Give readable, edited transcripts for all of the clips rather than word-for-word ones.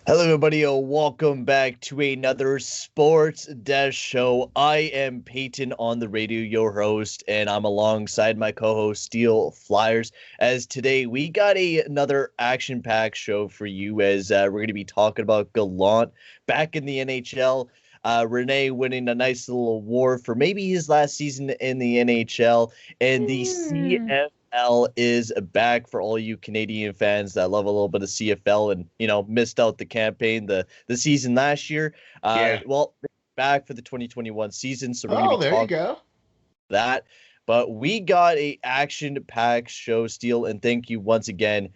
Hello, everybody. Welcome back to another Sports Desk Show. I am Payton on the radio, your host, and I'm alongside my co-host Steel Flyers. As today we got another action-packed show for you, as we're going to be talking about Gallant back in the NHL. Rene winning a nice little award for maybe his last season in the NHL, and the CFL is back for all you Canadian fans that love a little bit of CFL and missed out the campaign the season last year. Yeah. Well, back for the 2021 season, so we're gonna Oh, be there you talking go. that. But we got a action-packed show, Steel, and thank you once again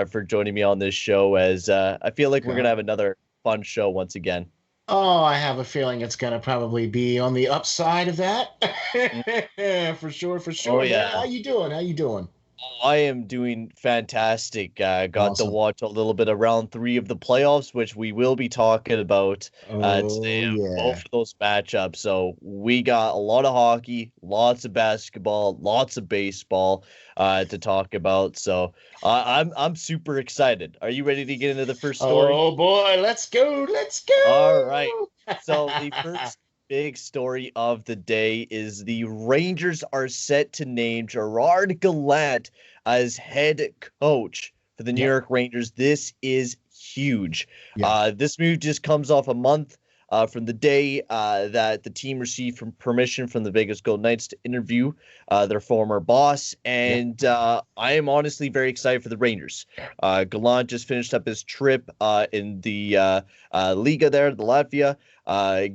for joining me on this show. As I feel like we're Okay. gonna have another fun show once again. Oh, I have a feeling it's going to probably be on the upside of that. Mm. For sure, for Oh sure, man. yeah. How you doing? How you doing? I am doing fantastic. Got to Awesome. watch a little bit of round three of the playoffs, which we will be talking about Oh, today. Both yeah. of those matchups. So we got a lot of hockey, lots of basketball, lots of baseball to talk about. So I'm super excited. Are you ready to get into the first story? Oh boy, let's go. Let's All right. go. So the first big story of the day is the Rangers are set to name Gerard Gallant as head coach for the New Yep. York Rangers. This is huge. Yeah. This move just comes off a month from the day that the team received permission from the Vegas Golden Knights to interview their former boss. Yep. And I am honestly very excited for the Rangers. Gallant just finished up his trip in the Liga there, the Latvia,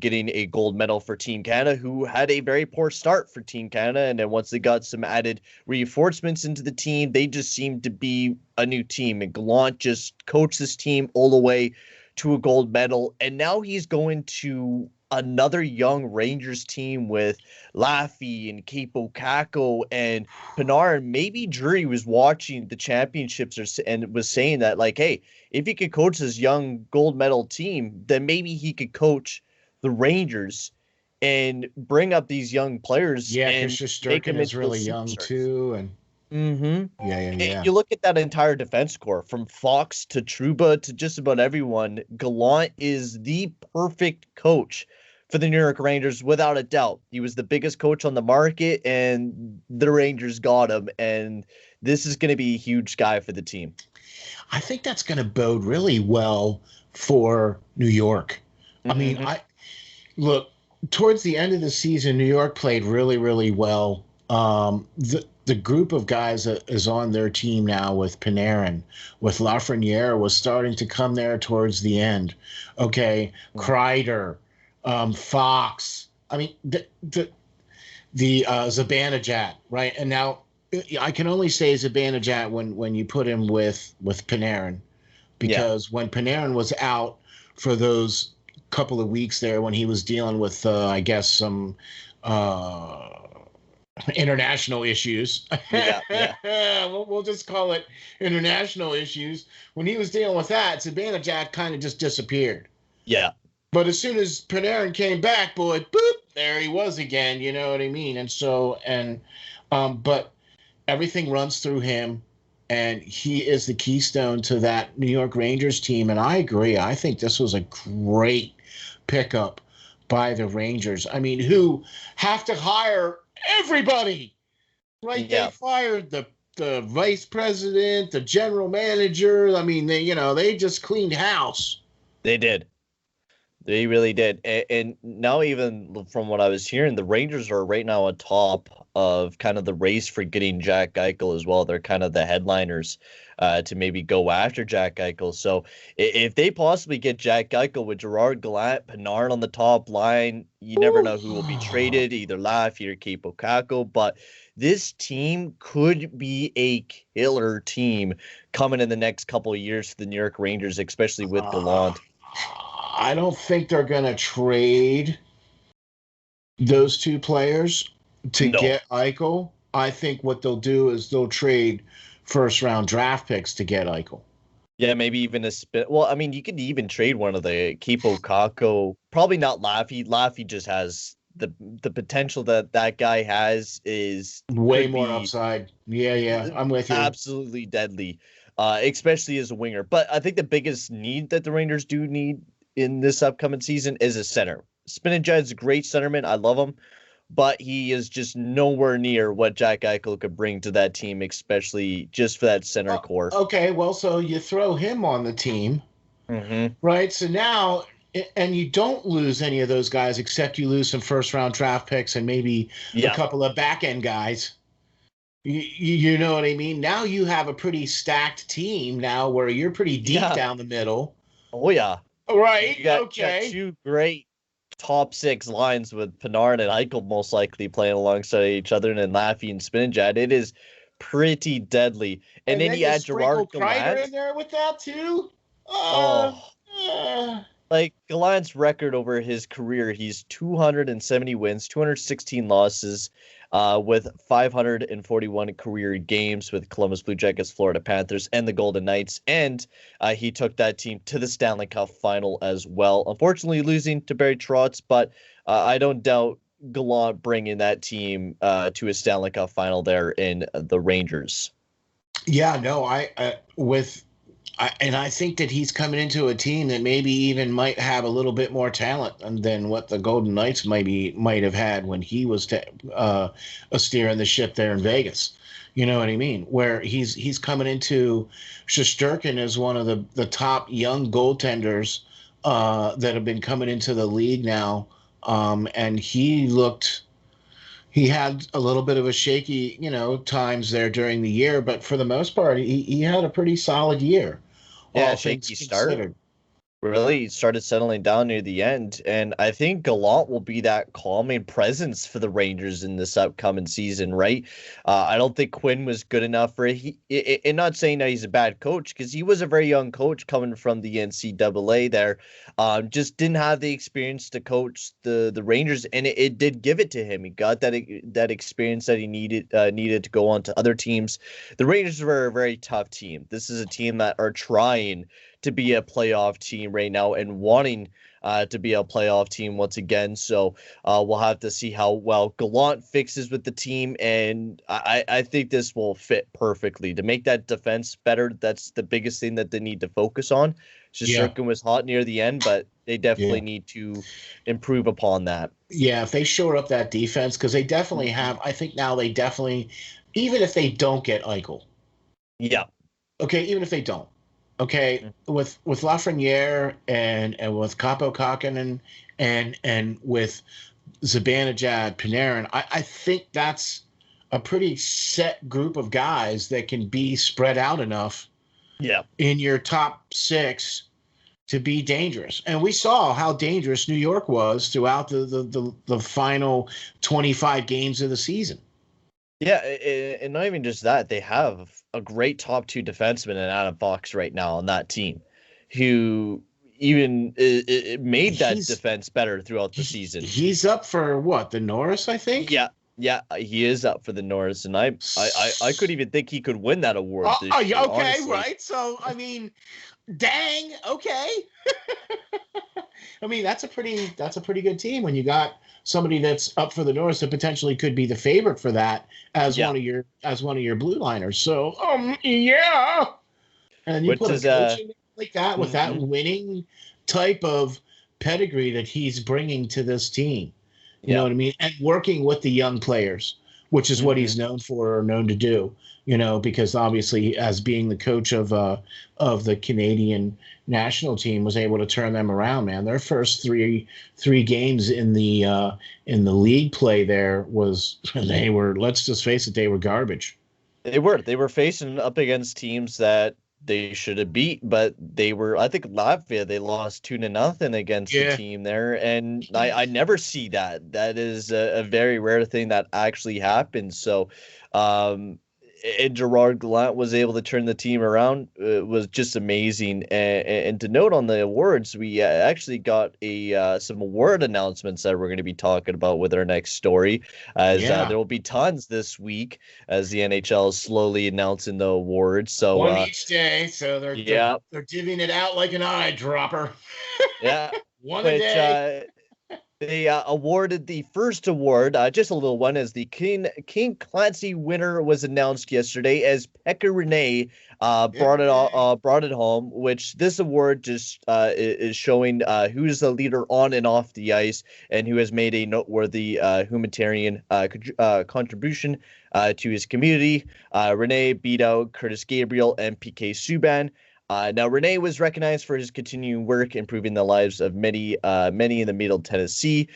getting a gold medal for Team Canada, who had a very poor start for Team Canada. And then once they got some added reinforcements into the team, they just seemed to be a new team. And Gallant just coached this team all the way to a gold medal. And now he's going to another young Rangers team with Laffy and Capo Caco and Pinar. And maybe Drury was watching the championships and was saying that, like, hey, if he could coach this young gold medal team, then maybe he could coach the Rangers and bring up these young players Yeah, because and make Shusterkin them is into really those young superstars. too, and Mm-hmm. yeah, yeah, And yeah. you look at that entire defense core from Fox to Truba to just about everyone. Gallant is the perfect coach for the New York Rangers, without a doubt. He was the biggest coach on the market, and the Rangers got him. And this is going to be a huge guy for the team. I think that's going to bode really well for New York. I mean, Mm-hmm. I look towards the end of the season. New York played really, really well. The group of guys that is on their team now with Panarin, with Lafreniere was starting to come there towards the end. Okay, Kreider, Fox. I mean, the Zibanejad, right? And now I can only say Zibanejad when you put him with Panarin, Yeah. because when Panarin was out for those couple of weeks there when he was dealing with I guess some uh, international issues. Yeah. Yeah. we'll just call it international issues. When he was dealing with that, Zibanejad kind of just disappeared. Yeah. But as soon as Panarin came back, boy, boop, there he was again. You know what I mean? And so, but everything runs through him, and he is the keystone to that New York Rangers team. And I agree. I think this was a great pickup by the Rangers. I mean, who have to hire everybody, right? They Yeah. fired the vice president, the general manager. I mean, they just cleaned house. They did. They really did. And now, even from what I was hearing, the Rangers are right now on top of kind of the race for getting Jack Eichel as well. They're kind of the headliners to maybe go after Jack Eichel. So if they possibly get Jack Eichel with Gerard Gallant, Panarin on the top line, you never know who will be traded, either Laffy or Capo Caco. But this team could be a killer team coming in the next couple of years for the New York Rangers, especially with Uh, Gallant. I don't think they're going to trade those two players to No. get Eichel. I think what they'll do is they'll trade first round draft picks to get Eichel. Yeah, maybe even a spin. Well, I mean, you could even trade one of the Capo Caco. Probably not Laffy. Laffy just has the potential that that guy has is Way could more be upside. Yeah, yeah, I'm with you. absolutely deadly. especially as a winger. But I think the biggest need that the Rangers do need in this upcoming season is a center. Spinanjad's a great centerman. I love him, but he is just nowhere near what Jack Eichel could bring to that team, especially just for that center core. Okay, well, so you throw him on the team, right? So now, and you don't lose any of those guys except you lose some first-round draft picks and maybe a couple of back-end guys. You know what I mean? Now you have a pretty stacked team now where you're pretty deep down the middle. Oh, yeah. Right, you got two great top six lines with Panarin and Eichel most likely playing alongside each other, and then Laffy and Spinanjad. It is pretty deadly. And then you add Gerard Gallant in there with that too. Like Gallant's record over his career, he's 270 wins, 216 losses, with 541 career games with Columbus Blue Jackets, Florida Panthers, and the Golden Knights. And he took that team to the Stanley Cup final as well. Unfortunately, losing to Barry Trotz, but I don't doubt Gallant bringing that team to a Stanley Cup final there in the Rangers. Yeah, no, I think that he's coming into a team that maybe even might have a little bit more talent than what the Golden Knights might have had when he was steering the ship there in Vegas. You know what I mean? Where he's coming into Shesterkin as one of the top young goaltenders that have been coming into the league now, and he had a little bit of a shaky, times there during the year, but for the most part, he had a pretty solid year. Yeah, shaky start. Really started settling down near the end, and I think Gallant will be that calming presence for the Rangers in this upcoming season, right? I don't think Quinn was good enough for it. And not saying that he's a bad coach, because he was a very young coach coming from the NCAA there. Just didn't have the experience to coach the Rangers, and it did give it to him. He got that experience that he needed to go on to other teams. The Rangers were a very tough team. This is a team that are trying to be a playoff team right now and wanting to be a playoff team once again. So we'll have to see how well Gallant fixes with the team. And I think this will fit perfectly to make that defense better. That's the biggest thing that they need to focus on. Shesterkin was hot near the end, but they definitely need to improve upon that. Yeah, if they shore up that defense, because they definitely have, I think now they definitely, even if they don't get Eichel. Yeah. Okay, even if they don't. Okay, with Lafreniere and with Kaapo Kähkönen and with Zibanejad, Panarin, I think that's a pretty set group of guys that can be spread out enough in your top six to be dangerous. And we saw how dangerous New York was throughout the final 25 games of the season. Yeah, and not even just that, they have a great top two defenseman in Adam Fox right now on that team, who even made that defense better throughout the season. He's up for what, the Norris, I think? Yeah, he is up for the Norris, and I could even think he could win that award this year, okay, honestly. Right? So, I mean, dang, okay. I mean, that's a pretty good team when you got somebody that's up for the Norris that potentially could be the favorite for that as one of your blue liners. So, yeah. And you put a coach in like that with that winning type of pedigree that he's bringing to this team. You know what I mean? And working with the young players, which is what he's known for or known to do. Because obviously, as being the coach of the Canadian national team, was able to turn them around. Man, their first three games in the league play there they were. Let's just face it, they were garbage. They were facing up against teams that they should have beat, but they were. I think Latvia, they lost 2-0 against the team there, and I never see that. That is a very rare thing that actually happens. So. And Gerard Gallant was able to turn the team around. It was just amazing. And to note on the awards, we actually got some award announcements that we're going to be talking about with our next story. There will be tons this week as the NHL is slowly announcing the awards. So one each day. So they're divvying it out like an eyedropper. Yeah. One a day. They awarded the first award, just a little one, as the King Clancy winner was announced yesterday, as Pekka Rinne brought it home. Which this award just is showing who's the leader on and off the ice, and who has made a noteworthy humanitarian contribution to his community. Rinne beat out Curtis Gabriel and PK Subban. Now, Rinne was recognized for his continuing work improving the lives of many in the Middle Tennessee.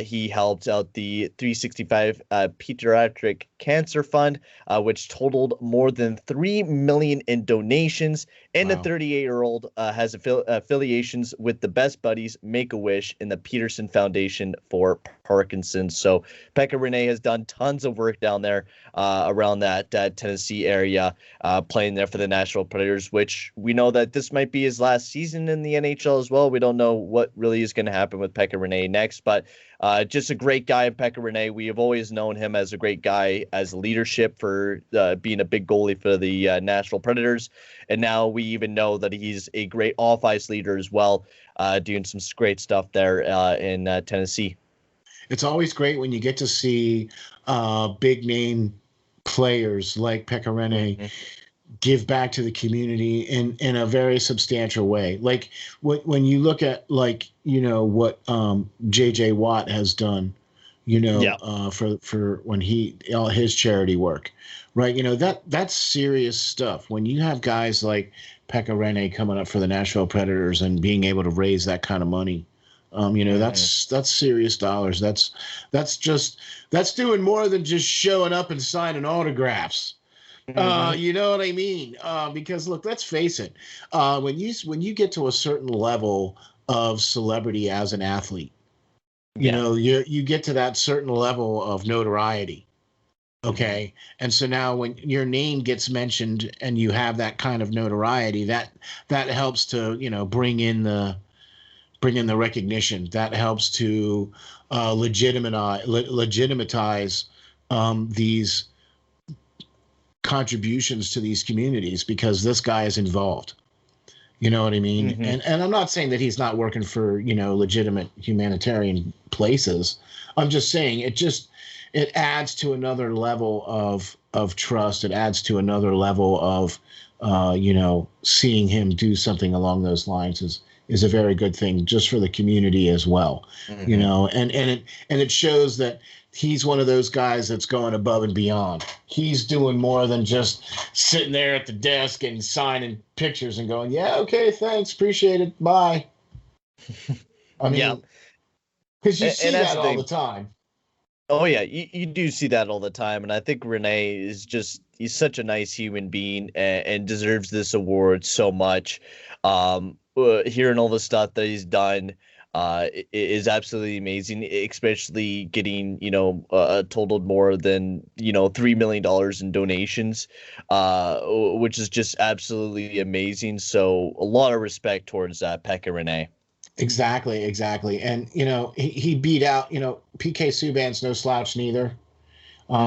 He helped out the 365 Pediatric Cancer Fund, which totaled more than $3 million in donations. And the 38-year-old has affiliations with the Best Buddies Make-A-Wish and the Peterson Foundation for Parkinson's. So Pekka Rinne has done tons of work down there around that Tennessee area, playing there for the Nashville Predators, which we know that this might be his last season in the NHL as well. We don't know what really is going to happen with Pekka Rinne next, but just a great guy, Pekka Rinne. We have always known him as a great guy, as leadership for being a big goalie for the Nashville Predators. And now we even know that he's a great off-ice leader as well, doing some great stuff there in Tennessee. It's always great when you get to see big-name players like Pekka Rinne give back to the community in a very substantial way. Like when you look at what JJ Watt has done, for when all his charity work, right? That's serious stuff. When you have guys like Pekka Rinne coming up for the Nashville Predators and being able to raise that kind of money, that's serious dollars. That's doing more than just showing up and signing autographs. You know what I mean? Because look, let's face it. When you get to a certain level of celebrity as an athlete, you get to that certain level of notoriety. Okay. And so now when your name gets mentioned and you have that kind of notoriety, that helps to, bring in the recognition. That helps to legitimatize these contributions to these communities, because this guy is involved. You know what I mean? And I'm not saying that he's not working for, legitimate humanitarian places. I'm just saying it adds to another level of trust. It adds to another level of, seeing him do something along those lines is a very good thing just for the community as well. And it shows that he's one of those guys that's going above and beyond. He's doing more than just sitting there at the desk and signing pictures and going, yeah, okay, thanks, appreciate it, bye. I mean, because you see that all the time. Oh, yeah, you do see that all the time. And I think Rinne he's such a nice human being and deserves this award so much. Hearing all the stuff that he's done is absolutely amazing, especially getting, totaled more than, $3 million in donations, which is just absolutely amazing. So a lot of respect towards Pekka Rinne. Exactly. And, he beat out, PK Subban's no slouch neither.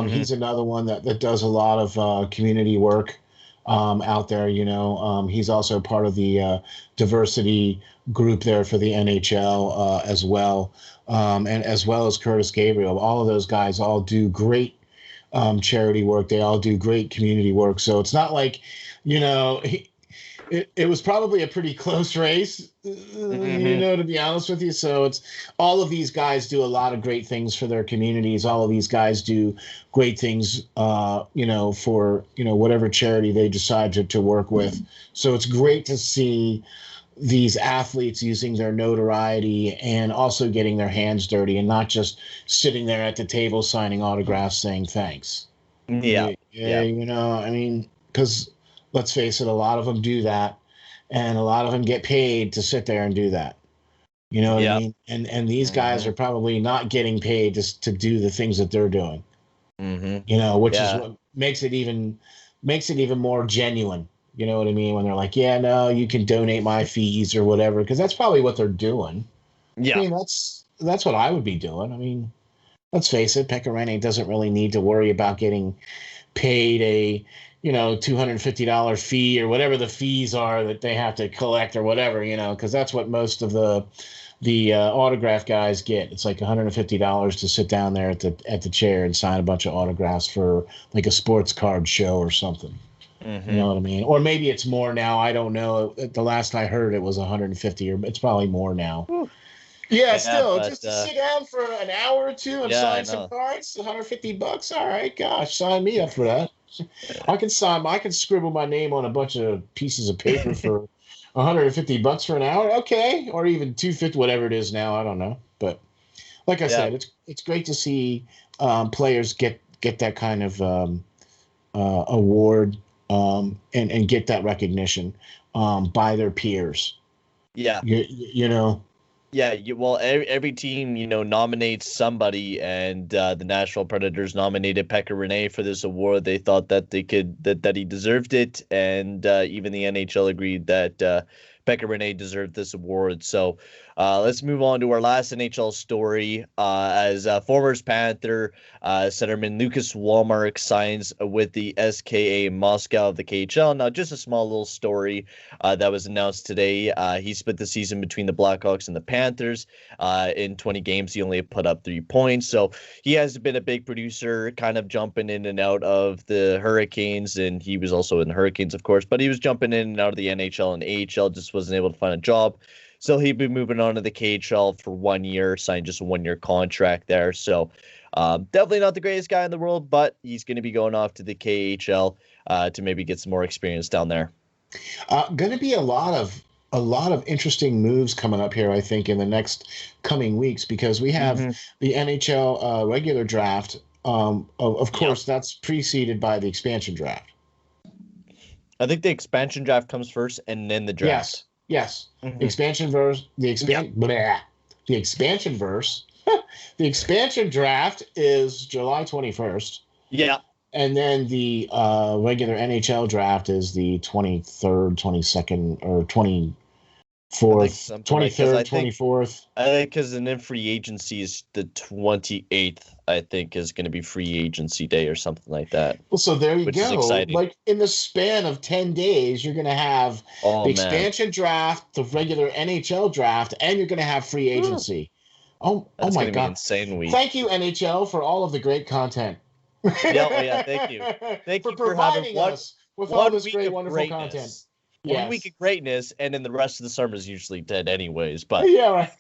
He's another one that does a lot of community work out there. He's also part of the diversity group there for the NHL as well. And as well as Curtis Gabriel. All of those guys all do great charity work. They all do great community work. So it's not like, it was probably a pretty close race, to be honest with you. So it's all of these guys do a lot of great things for their communities. All of these guys do great things, for, whatever charity they decide to work with. So it's great to see these athletes using their notoriety and also getting their hands dirty and not just sitting there at the table signing autographs saying thanks. Yeah. I mean, because let's face it, a lot of them do that, and a lot of them get paid to sit there and do that. You know what I mean? And these guys are probably not getting paid to do the things that they're doing. Which is what makes it even more genuine. You know what I mean? When they're like, yeah, no, you can donate my fees or whatever, because that's probably what they're doing. Yeah. I mean, that's what I would be doing. I mean, let's face it, Pekka Rinne doesn't really need to worry about getting paid a $250 fee or whatever the fees are that they have to collect or whatever, because that's what most of the autograph guys get. It's like $150 to sit down there at the chair and sign a bunch of autographs for like a sports card show or something. Mm-hmm. You know what I mean? Or maybe it's more now. I don't know. The last I heard, it was 150, or it's probably more now. Whew. Yeah, Yeah, still, but, just to sit down for an hour or two and Yeah, I sign some know. cards, $150. All right, gosh, sign me up for that. I can scribble my name on a bunch of pieces of paper for $150 for an hour. Okay, or even 250, whatever it is now. I don't know, but like I Yeah. said, it's great to see players get that kind of award and get that recognition by their peers. Yeah. You know. Yeah, well, every team, nominates somebody, and the Nashville Predators nominated Pekka Rinne for this award. They thought that that he deserved it, and even the NHL agreed that Pekka Rinne deserved this award. So let's move on to our last NHL story. As former Panther centerman Lucas Wallmark signs with the SKA Moscow of the KHL. Now, just a small little story that was announced today. He split the season between the Blackhawks and the Panthers. In 20 games, he only put up 3 points. So he has been a big producer, kind of jumping in and out of the Hurricanes. And he was also in the Hurricanes, of course. But he was jumping in and out of the NHL and AHL, just wasn't able to find a job. So he'd be moving on to the KHL for 1 year, signed just a 1-year contract there. So definitely not the greatest guy in the world, but he's going to be going off to the KHL to maybe get some more experience down there. Going to be a lot of interesting moves coming up here, I think, in the next coming weeks, because we have the NHL regular draft. Of course, that's preceded by the expansion draft. I think the expansion draft comes first, and then the draft. Yes. The expansion verse. The expansion verse. The expansion draft is July 21st. Yeah. And then the regular NHL draft is the 23rd, 22nd, or 24th, 23rd, 24th. I think because then free agency is the 28th, I think, is going to be free agency day or something like that. Well, so there you which go. Is exciting. Like in the span of 10 days, you're going to have the expansion draft, the regular NHL draft, and you're going to have free agency. Oh my God. Be insane week. Thank you, NHL, for all of the great content. Yeah, thank you. Thank you for providing us with all this great, wonderful content. 1 week of greatness, and then the rest of the summer is usually dead anyways. But yeah, right.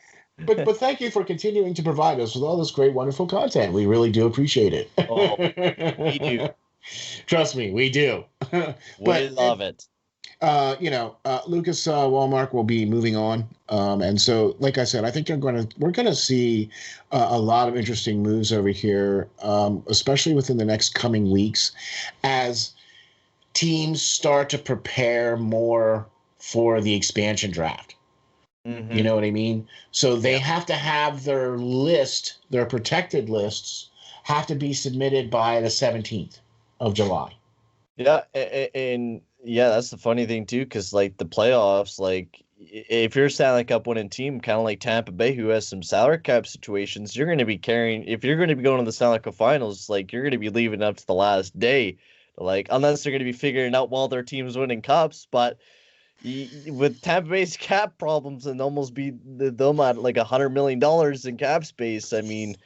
But thank you for continuing to provide us with all this great, wonderful content. We really do appreciate it. Oh, we do. Trust me, we do. We love it. Lucas Wallmark will be moving on, and so, like I said, I think we're gonna see a lot of interesting moves over here, especially within the next coming weeks, as teams start to prepare more for the expansion draft. Mm-hmm. You know what I mean? So they have to have their protected lists have to be submitted by the 17th of July. Yeah, and yeah, that's the funny thing too, because like the playoffs, like if you're a Stanley Cup winning team, kind of like Tampa Bay, who has some salary cap situations, you're going to be carrying. If you're going to be going to the Stanley Cup Finals, like you're going to be leaving up to the last day, like unless they're going to be figuring out while their team's winning cups. But with Tampa Bay's cap problems and almost be them at like $100 million in cap space, I mean,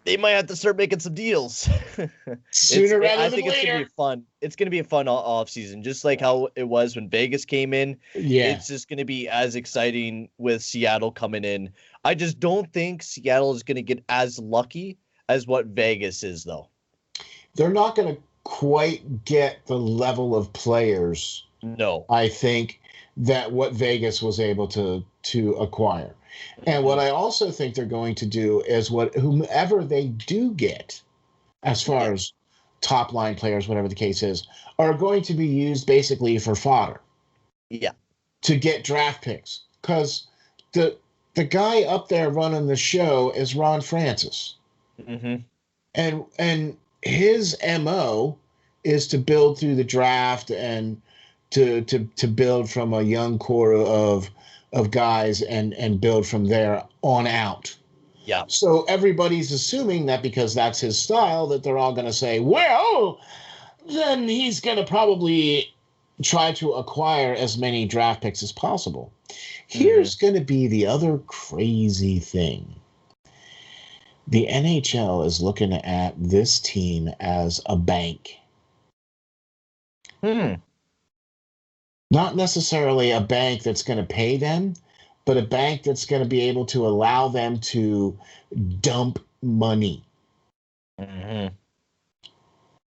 they might have to start making some deals. Sooner rather I than think later. It's gonna be fun. It's gonna be a fun off season, just like how it was when Vegas came in. Yeah, it's just gonna be as exciting with Seattle coming in. I just don't think Seattle is gonna get as lucky as what Vegas is, though. They're not gonna quite get the level of players. No, I think that what Vegas was able to acquire. And what I also think they're going to do is whomever they do get, as far as top line players, whatever the case is, are going to be used basically for fodder. Yeah. To get draft picks. Because the guy up there running the show is Ron Francis. Mm-hmm. And his MO is to build through the draft and to build from a young core of guys and build from there on out. Yeah. So everybody's assuming that because that's his style, that they're all going to say, well, then he's going to probably try to acquire as many draft picks as possible. Here's going to be the other crazy thing. The NHL is looking at this team as a bank. Not necessarily a bank that's going to pay them, but a bank that's going to be able to allow them to dump money. And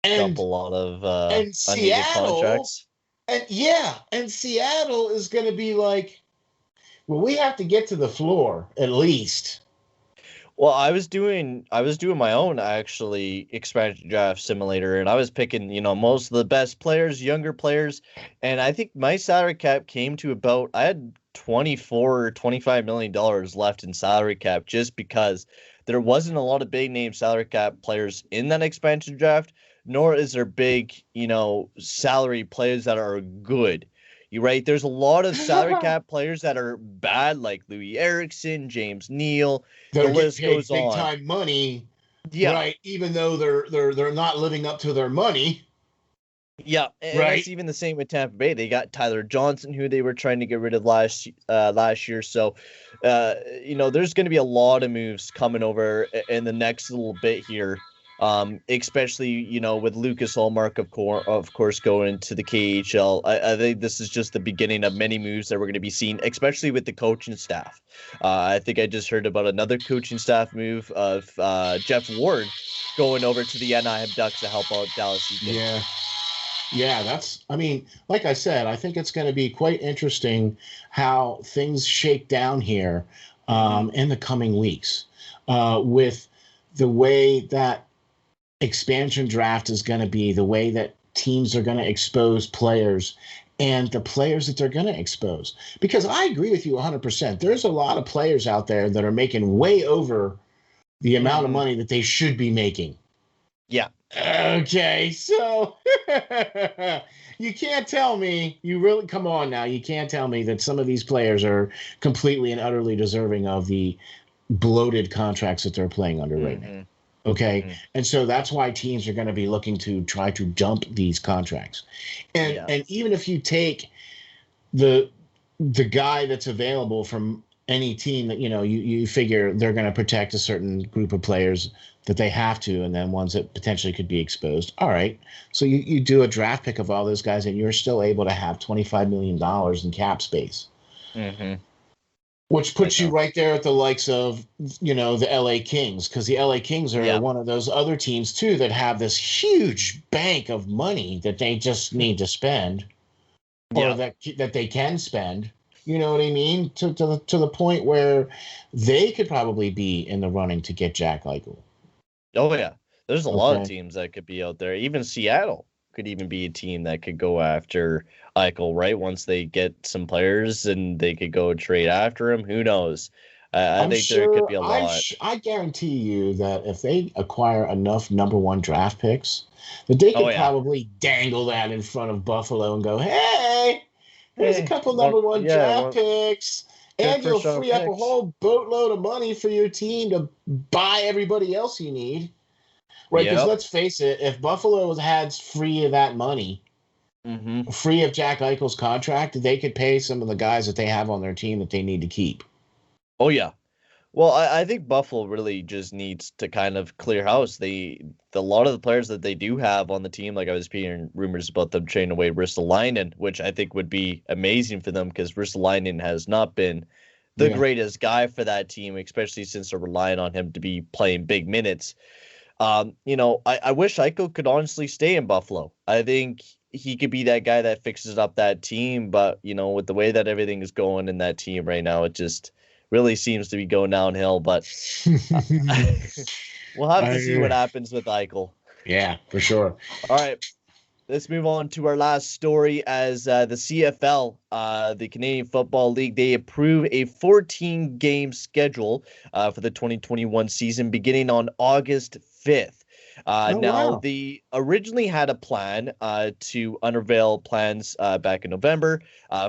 And dump a lot of and unneeded Seattle, contracts. and Seattle is going to be like, well, we have to get to the floor at least. Well, I was doing my own actually expansion draft simulator, and I was picking, most of the best players, younger players, and I think my salary cap came to about, I had $24 or $25 million left in salary cap just because there wasn't a lot of big name salary cap players in that expansion draft, nor is there big, salary players that are good. You're right. There's a lot of salary cap players that are bad, like Louis Eriksson, James Neal. They're The list getting paid goes big on. time money, Yeah. right? Even though they're not living up to their money. Yeah, and Right. that's even the same with Tampa Bay. They got Tyler Johnson, who they were trying to get rid of last year. So, there's going to be a lot of moves coming over in the next little bit here. Especially with Lucas Allmark, of course, going to the KHL. I think this is just the beginning of many moves that we're going to be seeing, especially with the coaching staff. I think I just heard about another coaching staff move of Jeff Ward going over to the Anaheim Ducks to help out Dallas Eakins. Yeah, like I said, I think it's going to be quite interesting how things shake down here in the coming weeks with the way that expansion draft is going to be, the way that teams are going to expose players and the players that they're going to expose. Because I agree with you 100%. There's a lot of players out there that are making way over the amount of money that they should be making. Yeah. Okay, so you can't tell me, come on now, you can't tell me that some of these players are completely and utterly deserving of the bloated contracts that they're playing under right now. Okay. And so that's why teams are going to be looking to try to dump these contracts. And even if you take the guy that's available from any team that, you figure they're going to protect a certain group of players that they have to, and then ones that potentially could be exposed. All right. So you do a draft pick of all those guys and you're still able to have $25 million in cap space. Which puts you right there at the likes of, the LA Kings, because the LA Kings are one of those other teams, too, that have this huge bank of money that they just need to spend or that they can spend. You know what I mean? To the point where they could probably be in the running to get Jack Eichel. Oh, yeah. There's a lot of teams that could be out there. Even Seattle could even be a team that could go after Eichel, right? Once they get some players and they could go trade after him. Who knows? I think there could be a lot. I guarantee you that if they acquire enough number one draft picks, that they could probably dangle that in front of Buffalo and go, hey, here's a couple number one draft picks. And you'll free up a whole boatload of money for your team to buy everybody else you need. Right, because let's face it, if Buffalo had free of that money, free of Jack Eichel's contract, they could pay some of the guys that they have on their team that they need to keep. Oh, yeah. Well, I think Buffalo really just needs to kind of clear house. A lot of the players that they do have on the team, like I was hearing rumors about them trading away Ristolainen, which I think would be amazing for them because Ristolainen has not been the greatest guy for that team, especially since they're relying on him to be playing big minutes. I wish Eichel could honestly stay in Buffalo. I think he could be that guy that fixes up that team, but with the way that everything is going in that team right now, it just really seems to be going downhill. But we'll have to see what happens with Eichel. Yeah, for sure. All right. Let's move on to our last story as the CFL, the Canadian Football League, they approve a 14-game schedule for the 2021 season beginning on August 5th. They originally had a plan to unveil plans back in November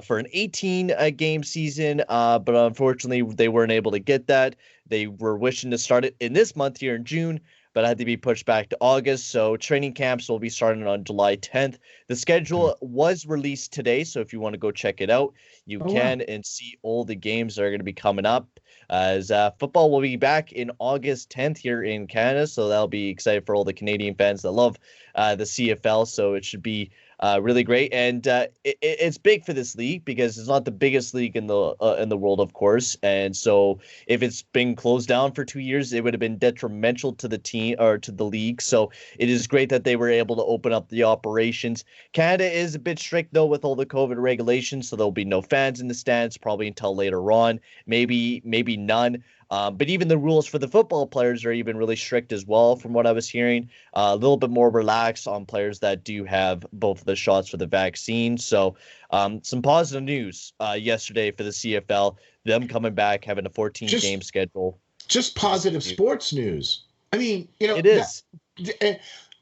for an 18-game season, but unfortunately they weren't able to get that. They were wishing to start it in this month here in June, but it had to be pushed back to August. So training camps will be starting on July 10th. The schedule was released today, so if you want to go check it out, you can and see all the games that are going to be coming up. As football will be back in August 10th here in Canada, so that'll be exciting for all the Canadian fans that love the CFL. So it should be really great, and it's big for this league because it's not the biggest league in the world, of course. And so if it's been closed down for 2 years, it would have been detrimental to the team or to the league. So it is great that they were able to open up the operations. Canada is a bit strict though with all the COVID regulations, so there'll be no fans in the stands probably until later on, maybe none. But even the rules for the football players are even really strict as well, from what I was hearing. A little bit more relaxed on players that do have both of the shots for the vaccine. So some positive news yesterday for the CFL, them coming back, having a 14-game schedule. Just positive sports news. I mean, it is.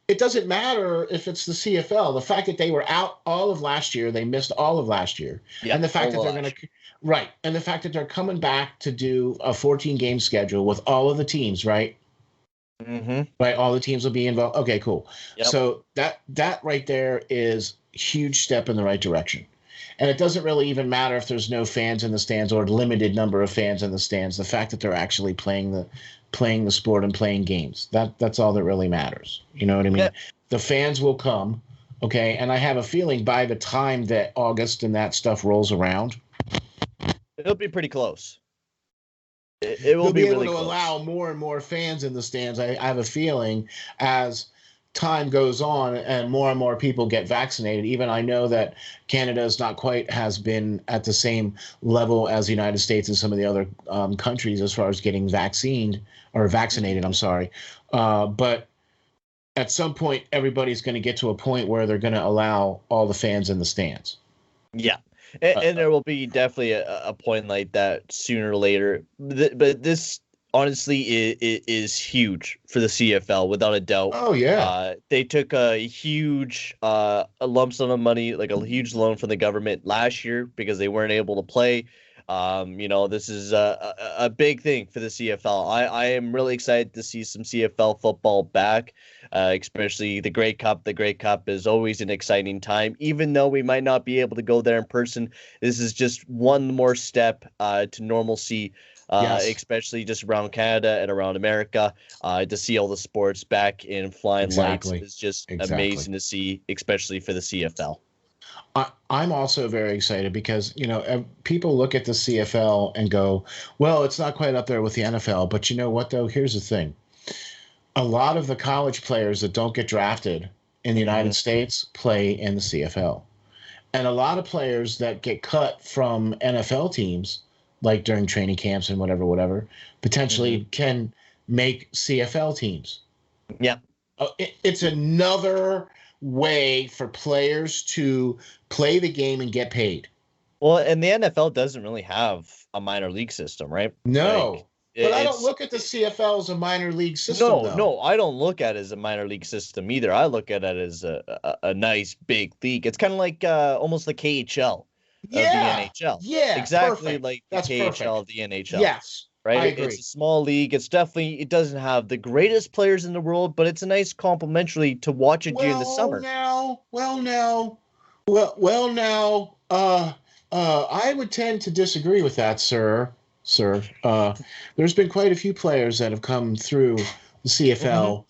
It doesn't matter if it's the CFL. The fact that they were out all of last year, they missed all of last year, and the fact that they're going to and the fact that they're coming back to do a 14-game schedule with all of the teams, right? Mm-hmm. Right, all the teams will be involved. Okay, cool. Yep. So that right there is a huge step in the right direction. And it doesn't really even matter if there's no fans in the stands or a limited number of fans in the stands. The fact that they're actually playing the sport and playing games, that's all that really matters. You know what I mean? Yeah. The fans will come, okay? And I have a feeling by the time that August and that stuff rolls around, it'll be pretty close. It will be able really to close. Allow more and more fans in the stands. I have a feeling as time goes on and more people get vaccinated. Even I know that Canada is not quite has been at the same level as the United States and some of the other countries as far as getting vaccinated. I'm sorry. But at some point, everybody's going to get to a point where they're going to allow all the fans in the stands. Yeah. And there will be definitely a point like that sooner or later. But this honestly is huge for the CFL, without a doubt. Oh, yeah. They took a huge a lump sum of money, like a huge loan from the government last year because they weren't able to play. This is a big thing for the CFL. I am really excited to see some CFL football back, especially the Grey Cup. The Grey Cup is always an exciting time, even though we might not be able to go there in person. This is just one more step to normalcy. Yes. Especially just around Canada and around America, to see all the sports back in flying lights is just amazing to see, especially for the CFL. I'm also very excited because, people look at the CFL and go, well, it's not quite up there with the NFL. But you know what, though? Here's the thing. A lot of the college players that don't get drafted in the United States play in the CFL. And a lot of players that get cut from NFL teams, like during training camps and whatever, potentially can make CFL teams. Yeah. It's another way for players to play the game and get paid. Well, and the NFL doesn't really have a minor league system, right? No. But I don't look at the CFL as a minor league system. No, I don't look at it as a minor league system either. I look at it as a nice big league. It's kind of like almost the KHL. Of the NHL. Yeah, exactly. Perfect. Like the That's KHL perfect. of the NHL. Yes, right. I agree. It's a small league. It doesn't have the greatest players in the world, but it's a nice complementary to watch it during the summer. I would tend to disagree with that, sir. There's been quite a few players that have come through the CFL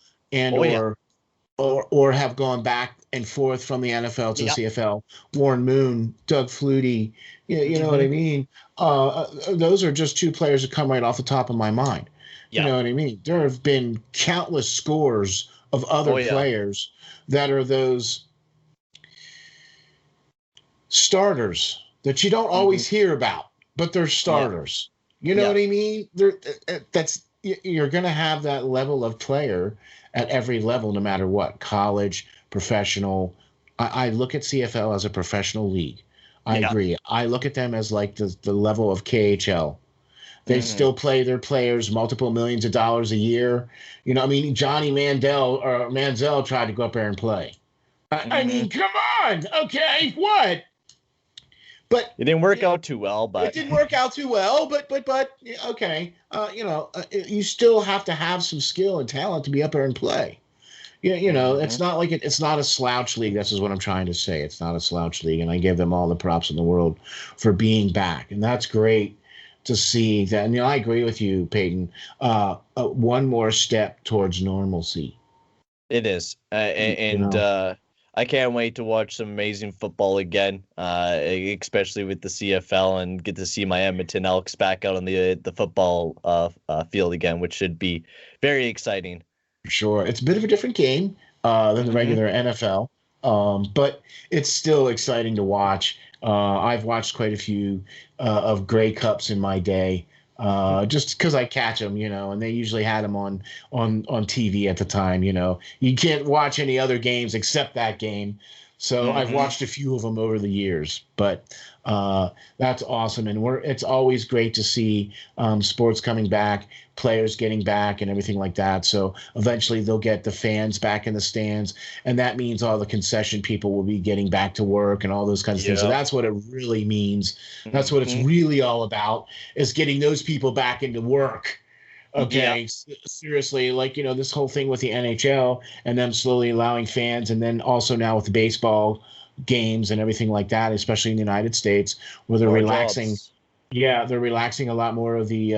or have gone back and forth from the NFL to the CFL. Warren Moon, Doug Flutie, you know what I mean? Those are just two players that come right off the top of my mind. You know what I mean? There have been countless scores of other players that are those starters that you don't always hear about, but they're starters. You know what I mean? You're going to have that level of player at every level, no matter what, college, professional. I look at CFL as a professional league. I agree. I look at them as like the level of KHL. They still play their players multiple millions of dollars a year. Johnny Manziel tried to go up there and play. I mean, come on. Okay, what? But It didn't work out too well, it but didn't work out too well. But yeah, okay. You still have to have some skill and talent to be up there and play. Yeah, it's Mhm. not like it's not a slouch league. This is what I'm trying to say. It's not a slouch league, and I give them all the props in the world for being back, and that's great to see that. And I agree with you, Payton. One more step towards normalcy. It is, You and know, I can't wait to watch some amazing football again, especially with the CFL, and get to see my Edmonton Elks back out on the football field again, which should be very exciting. sure, it's a bit of a different game than the Hmm. regular NFL, but it's still exciting to watch. I've watched quite a few of Grey Cups in my day, just because I catch them, and they usually had them on TV at the time. You can't watch any other games except that game. So I've Hmm. watched a few of them over the years, but uh, that's awesome, and it's always great to see sports coming back, players getting back, and everything like that. So eventually they'll get the fans back in the stands, and that means all the concession people will be getting back to work and all those kinds of things. So Yep. that's what it really means. That's what it's Hmm. really all about, is getting those people back into work. Yep. Okay, seriously, like this whole thing with the NHL and them slowly allowing fans, and then also now with the baseball games and everything like that, especially in the United States, where they're More relaxing. jobs. Yeah, they're relaxing a lot more of the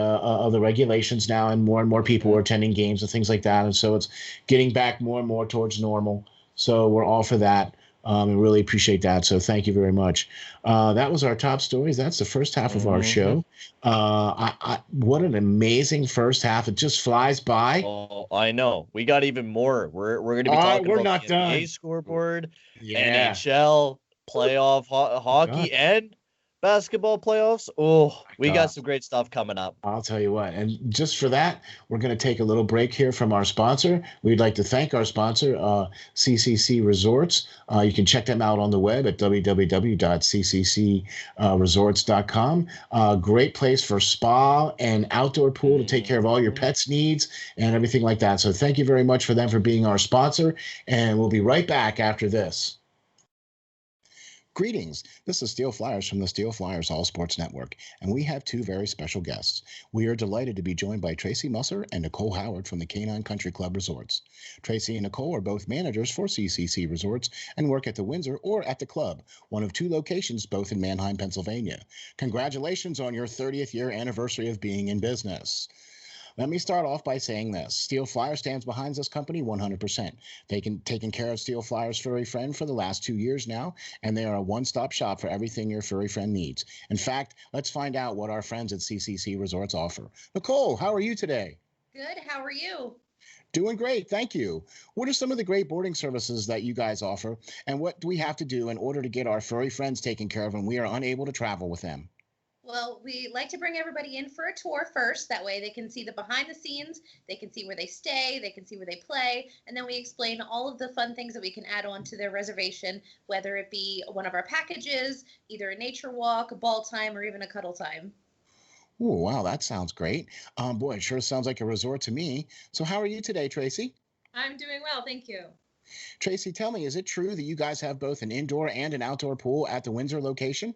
regulations now, and more people Hmm. are attending games and things like that, and so it's getting back more and more towards normal. So we're all for that, and really appreciate that. So thank you very much. That was our top stories. That's the first half of our Hmm. show. What an amazing first half! It just flies by. Oh, I know. We got even more. We're going to be All right, talking we're about the not NBA done. scoreboard, Yeah, NHL, playoff done. hockey, and basketball playoffs. Oh, My we got God. some great stuff coming up. I'll tell you what. And just for that, we're going to take a little break here from our sponsor. We'd like to thank our sponsor, CCC Resorts. You can check them out on the web at www.cccresorts.com. Great place for spa and outdoor pool to take care of all your Mhm. pets' needs and everything like that. So thank you very much for them for being our sponsor. And we'll be right back after this. Greetings. This is Steel Flyers from the Steel Flyers All Sports Network, and we have two very special guests. We are delighted to be joined by Tracy Musser and Nicole Howard from the Canine Country Club Resorts. Tracy and Nicole are both managers for CCC Resorts and work at the Windsor or at the club, one of two locations both in Manheim, Pennsylvania. Congratulations on your 30th year anniversary of being in business. Let me start off by saying this. Steel Flyer stands behind this company 100%. Taken care of Steel Flyer's furry friend for the last 2 years now, and they are a one-stop shop for everything your furry friend needs. In fact, let's find out what our friends at CCC Resorts offer. Nicole, how are you today? Good. How are you? Doing great, thank you. What are some of the great boarding services that you guys offer, and what do we have to do in order to get our furry friends taken care of when we are unable to travel with them? Well, we like to bring everybody in for a tour first. That way they can see the behind the scenes, they can see where they stay, they can see where they play, and then we explain all of the fun things that we can add on to their reservation, whether it be one of our packages, either a nature walk, a ball time, or even a cuddle time. Oh, wow, that sounds great. Boy, it sure sounds like a resort to me. So how are you today, Tracy? I'm doing well, thank you. Tracy, tell me, is it true that you guys have both an indoor and an outdoor pool at the Windsor location?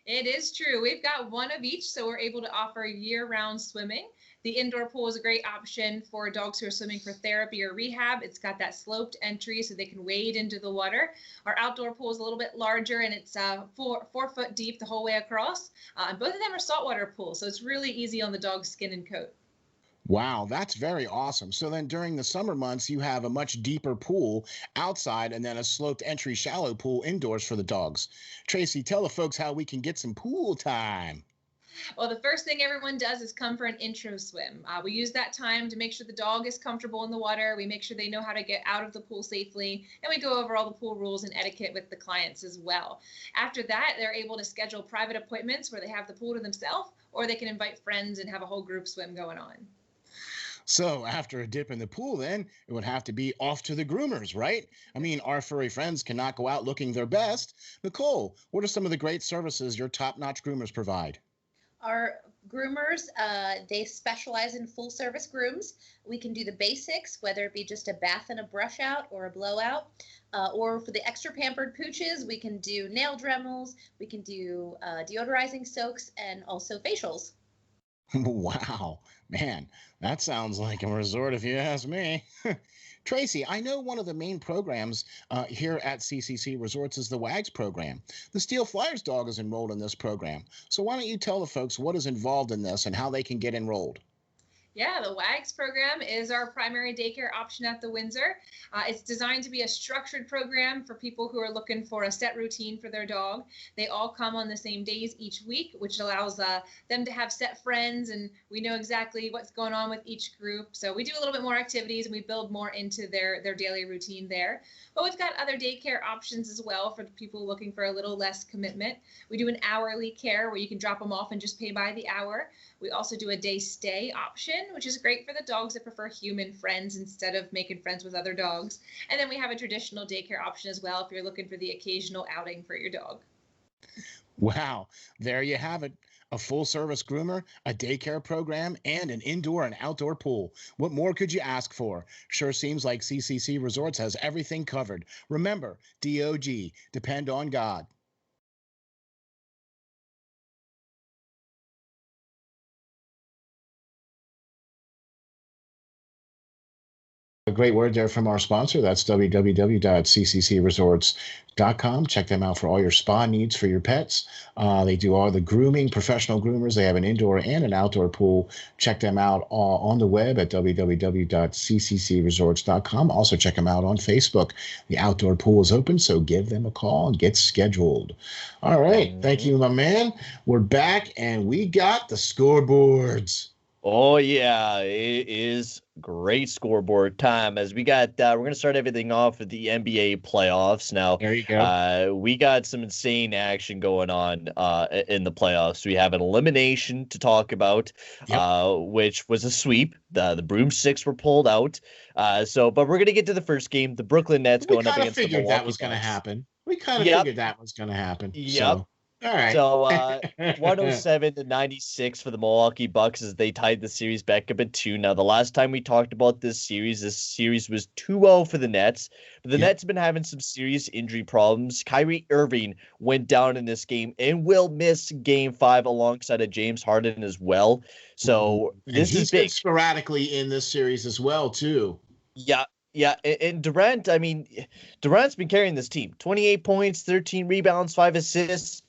It is true. We've got one of each, so we're able to offer year-round swimming. The indoor pool is a great option for dogs who are swimming for therapy or rehab. It's got that sloped entry so they can wade into the water. Our outdoor pool is a little bit larger, and it's 4 foot deep the whole way across. And both of them are saltwater pools, so it's really easy on the dog's skin and coat. Wow, that's very awesome. So then during the summer months, you have a much deeper pool outside and then a sloped entry shallow pool indoors for the dogs. Tracy, tell the folks how we can get some pool time. Well, the first thing everyone does is come for an intro swim. We use that time to make sure the dog is comfortable in the water. We make sure they know how to get out of the pool safely, and we go over all the pool rules and etiquette with the clients as well. After that, they're able to schedule private appointments where they have the pool to themselves, or they can invite friends and have a whole group swim going on. So after a dip in the pool, then it would have to be off to the groomers, right? I mean, our furry friends cannot go out looking their best. Nicole, what are some of the great services your top notch groomers provide? Our groomers, they specialize in full service grooms. We can do the basics, whether it be just a bath and a brush out or a blowout. Or for the extra pampered pooches, we can do nail dremels, we can do deodorizing soaks, and also facials. Wow, man, that sounds like a resort if you ask me. Tracy, I know one of the main programs here at CCC Resorts is the WAGS program. The Steel Flyers dog is enrolled in this program. So why don't you tell the folks what is involved in this and how they can get enrolled? Yeah, the WAGS program is our primary daycare option at the Windsor. It's designed to be a structured program for people who are looking for a set routine for their dog. They all come on the same days each week, which allows them to have set friends, and we know exactly what's going on with each group. So we do a little bit more activities and we build more into their daily routine there. But we've got other daycare options as well for people looking for a little less commitment. We do an hourly care where you can drop them off and just pay by the hour. We also do a day stay option, which is great for the dogs that prefer human friends instead of making friends with other dogs. And then we have a traditional daycare option as well if you're looking for the occasional outing for your dog. Wow, there you have it. A full service groomer, a daycare program, and an indoor and outdoor pool. What more could you ask for? Sure seems like CCC Resorts has everything covered. Remember, DOG, depend on God. A great word there from our sponsor. That's www.cccresorts.com. Check them out for all your spa needs for your pets. They do all the grooming, professional groomers. They have an indoor and an outdoor pool. Check them out on the web at www.cccresorts.com. Also, check them out on Facebook. The outdoor pool is open, so give them a call and get scheduled. All right. Thank you, my man. We're back, and we got the scoreboards. Oh, yeah, it is great scoreboard time as we got, we're going to start everything off with the NBA playoffs. Now, there you go. We got some insane action going on in the playoffs. We have an elimination to talk about, which was a sweep. The Broomsticks were pulled out. But we're going to get to the first game. The Brooklyn Nets going up against the Milwaukee that was going to happen. We kind of figured that was going to happen. Yep. So. All right. So 107-96 for the Milwaukee Bucks as they tied the series back up at 2. Now, the last time we talked about this series was 2-0 for the Nets. But the Nets have been having some serious injury problems. Kyrie Irving went down in this game and will miss Game 5 alongside of James Harden as well. So this is big. Been sporadically in this series as well, too. Yeah. Yeah, and Durant, Durant's been carrying this team. 28 points, 13 rebounds, 5 assists.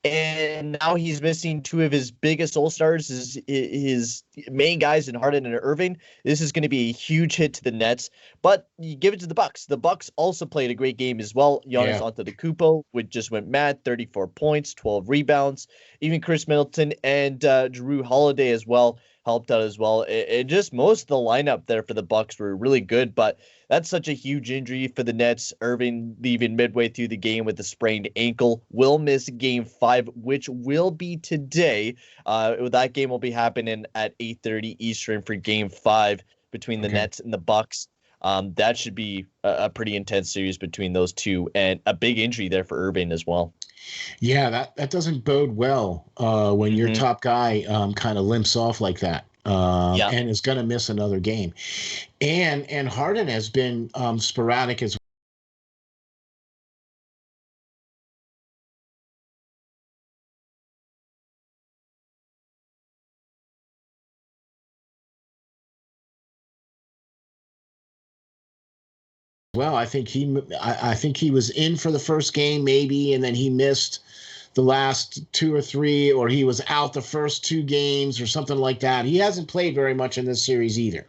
And now he's missing 2 of his biggest all-stars, his main guys in Harden and Irving. This is going to be a huge hit to the Nets, but you give it to the Bucks. The Bucks also played a great game as well. Giannis Antetokounmpo just went mad, 34 points, 12 rebounds. Even Chris Middleton and Jrue Holiday as well helped out as well. And just most of the lineup there for the Bucks were really good, but that's such a huge injury for the Nets. Irving leaving midway through the game with a sprained ankle, will miss Game 5, which will be today. That game will be happening at 8:30 Eastern for Game 5 between the Nets and the Bucks. That should be a pretty intense series between those two, and a big injury there for Irving as well. Yeah, that doesn't bode well when your top guy kind of limps off like that. And is going to miss another game. And Harden has been sporadic as well. I think he was in for the first game maybe, and then he missed the last 2 or 3, or he was out the first 2 games or something like that. He hasn't played very much in this series either.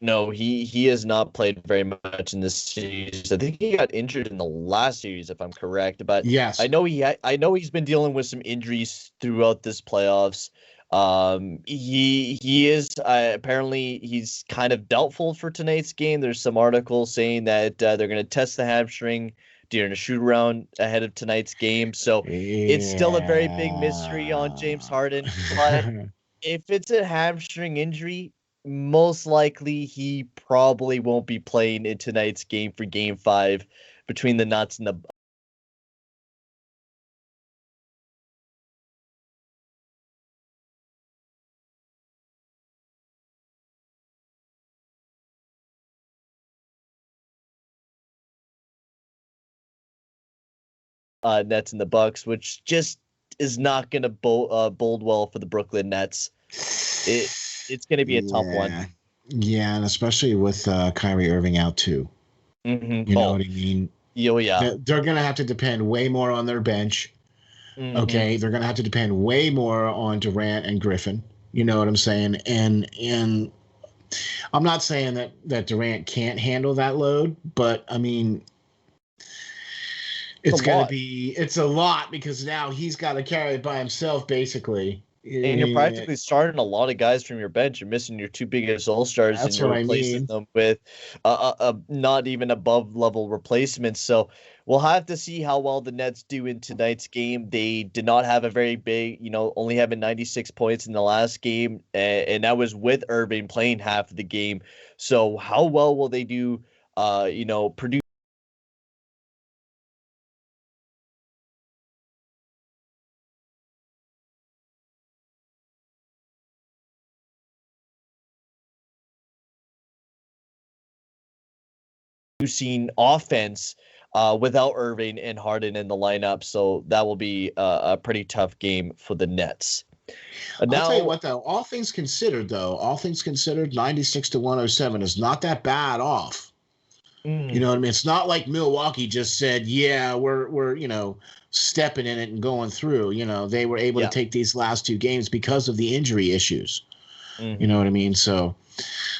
No, he has not played very much in this series. I think he got injured in the last series, if I'm correct. But yes, I know he's been dealing with some injuries throughout this playoffs. He is apparently he's kind of doubtful for tonight's game. There's some articles saying that they're going to test the hamstring during a shoot around ahead of tonight's game. So it's still a very big mystery on James Harden. But if it's a hamstring injury, most likely he probably won't be playing in tonight's game for Game 5 between the Nuts and the Nets and the Bucks, which just is not going to bode well for the Brooklyn Nets. It's going to be a tough one. Yeah, and especially with Kyrie Irving out too. Mm-hmm. You know what I mean? Yeah. They're going to have to depend way more on their bench. Mm-hmm. Okay, they're going to have to depend way more on Durant and Griffin. You know what I'm saying? And I'm not saying that Durant can't handle that load, but I mean, it's a lot because now he's got to carry it by himself, basically. And you're practically starting a lot of guys from your bench. You're missing your two biggest all-stars, and you're replacing them with not even above-level replacements. So we'll have to see how well the Nets do in tonight's game. They did not have a very big, only having 96 points in the last game, and that was with Irving playing half of the game. So how well will they do, produce producing offense without Irving and Harden in the lineup. So that will be a pretty tough game for the Nets. I'll tell you what, though, all things considered, 96 to 107 is not that bad off. You know what I mean? It's not like Milwaukee just said, yeah, we're stepping in it and going through. They were able to take these last two games because of the injury issues. You know what I mean? So,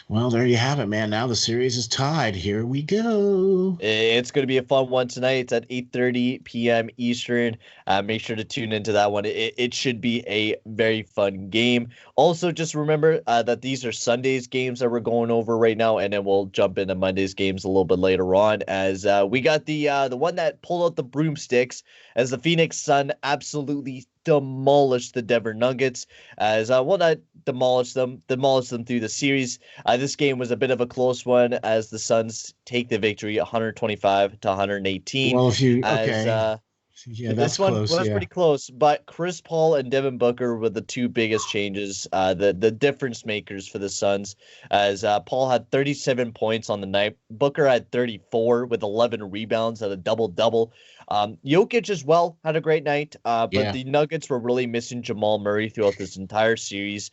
well, there you have it, man. Now the series is tied. Here we go. It's going to be a fun one tonight. It's at 8:30 p.m. Eastern. Make sure to tune into that one. It should be a very fun game. Also, just remember that these are Sunday's games that we're going over right now, and then we'll jump into Monday's games a little bit later on, as we got the one that pulled out the broomsticks as the Phoenix Sun absolutely demolished the Denver Nuggets, as not demolished them through the series. This game was a bit of a close one as the Suns take the victory 125 to 118. Well, this one close, was pretty close, but Chris Paul and Devin Booker were the two biggest changes, the difference makers for the Suns, as Paul had 37 points on the night. Booker had 34 with 11 rebounds at a double-double. Jokic as well had a great night, but the Nuggets were really missing Jamal Murray throughout this entire series.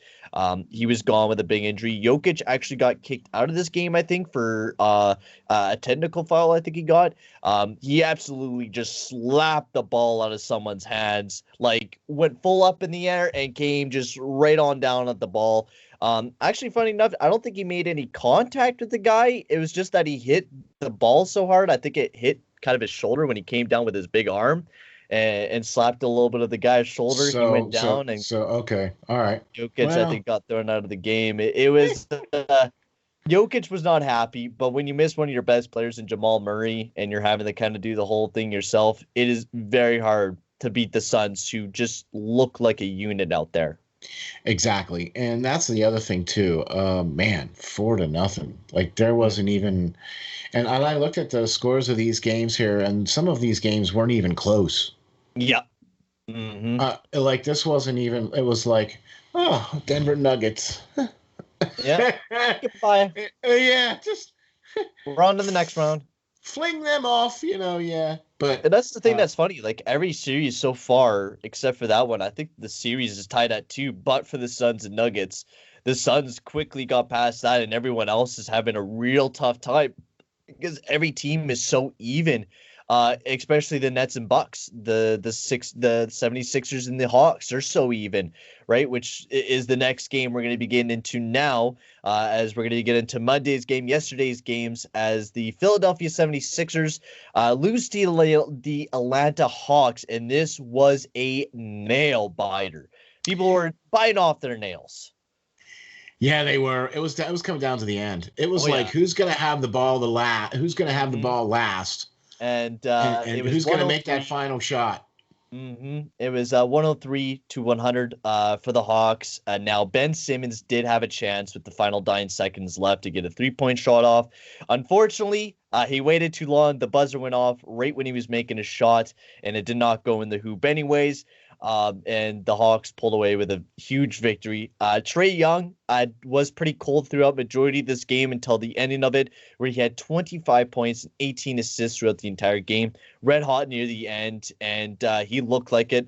He was gone with a big injury. Jokic actually got kicked out of this game, I think, for a technical foul I think he got. He absolutely just slapped the ball out of someone's hands, like went full up in the air and came just right on down at the ball. Actually, funny enough, I don't think he made any contact with the guy. It was just that he hit the ball so hard. I think it hit kind of his shoulder when he came down with his big arm and slapped a little bit of the guy's shoulder. He went down okay. All right. Jokic, I think, got thrown out of the game. It was Jokic was not happy, but when you miss one of your best players in Jamal Murray and you're having to kind of do the whole thing yourself, it is very hard to beat the Suns, who just look like a unit out there. Exactly. And that's the other thing too. 4-0. Like there wasn't even, and I looked at the scores of these games here, and some of these games weren't even close. Yeah. Like this wasn't even, it was like, oh, Denver Nuggets. Yeah. Goodbye. Yeah. Just we're on to the next round. Fling them off, yeah. But and that's the thing that's funny. Like every series so far, except for that one, I think the series is tied at 2. But for the Suns and Nuggets, the Suns quickly got past that, and everyone else is having a real tough time because every team is so even. Especially the Nets and Bucks, the 76ers and the Hawks are so even, right? Which is the next game we're going to be getting into now, as we're going to get into Monday's game, yesterday's games, as the Philadelphia 76ers lose to the Atlanta Hawks, and this was a nail biter. People were biting off their nails. Yeah, they were. It was coming down to the end. It was who's going to have the ball who's going to have the ball last. And it was who's going to make that final shot? It was 103 to 100 for the Hawks. Now Ben Simmons did have a chance with the final 9 seconds left to get a 3-point shot off. Unfortunately, he waited too long. The buzzer went off right when he was making a shot, and it did not go in the hoop anyways. and the Hawks pulled away with a huge victory. Trae Young was pretty cold throughout majority of this game until the ending of it, where he had 25 points and 18 assists throughout the entire game. Red hot near the end, and he looked like it.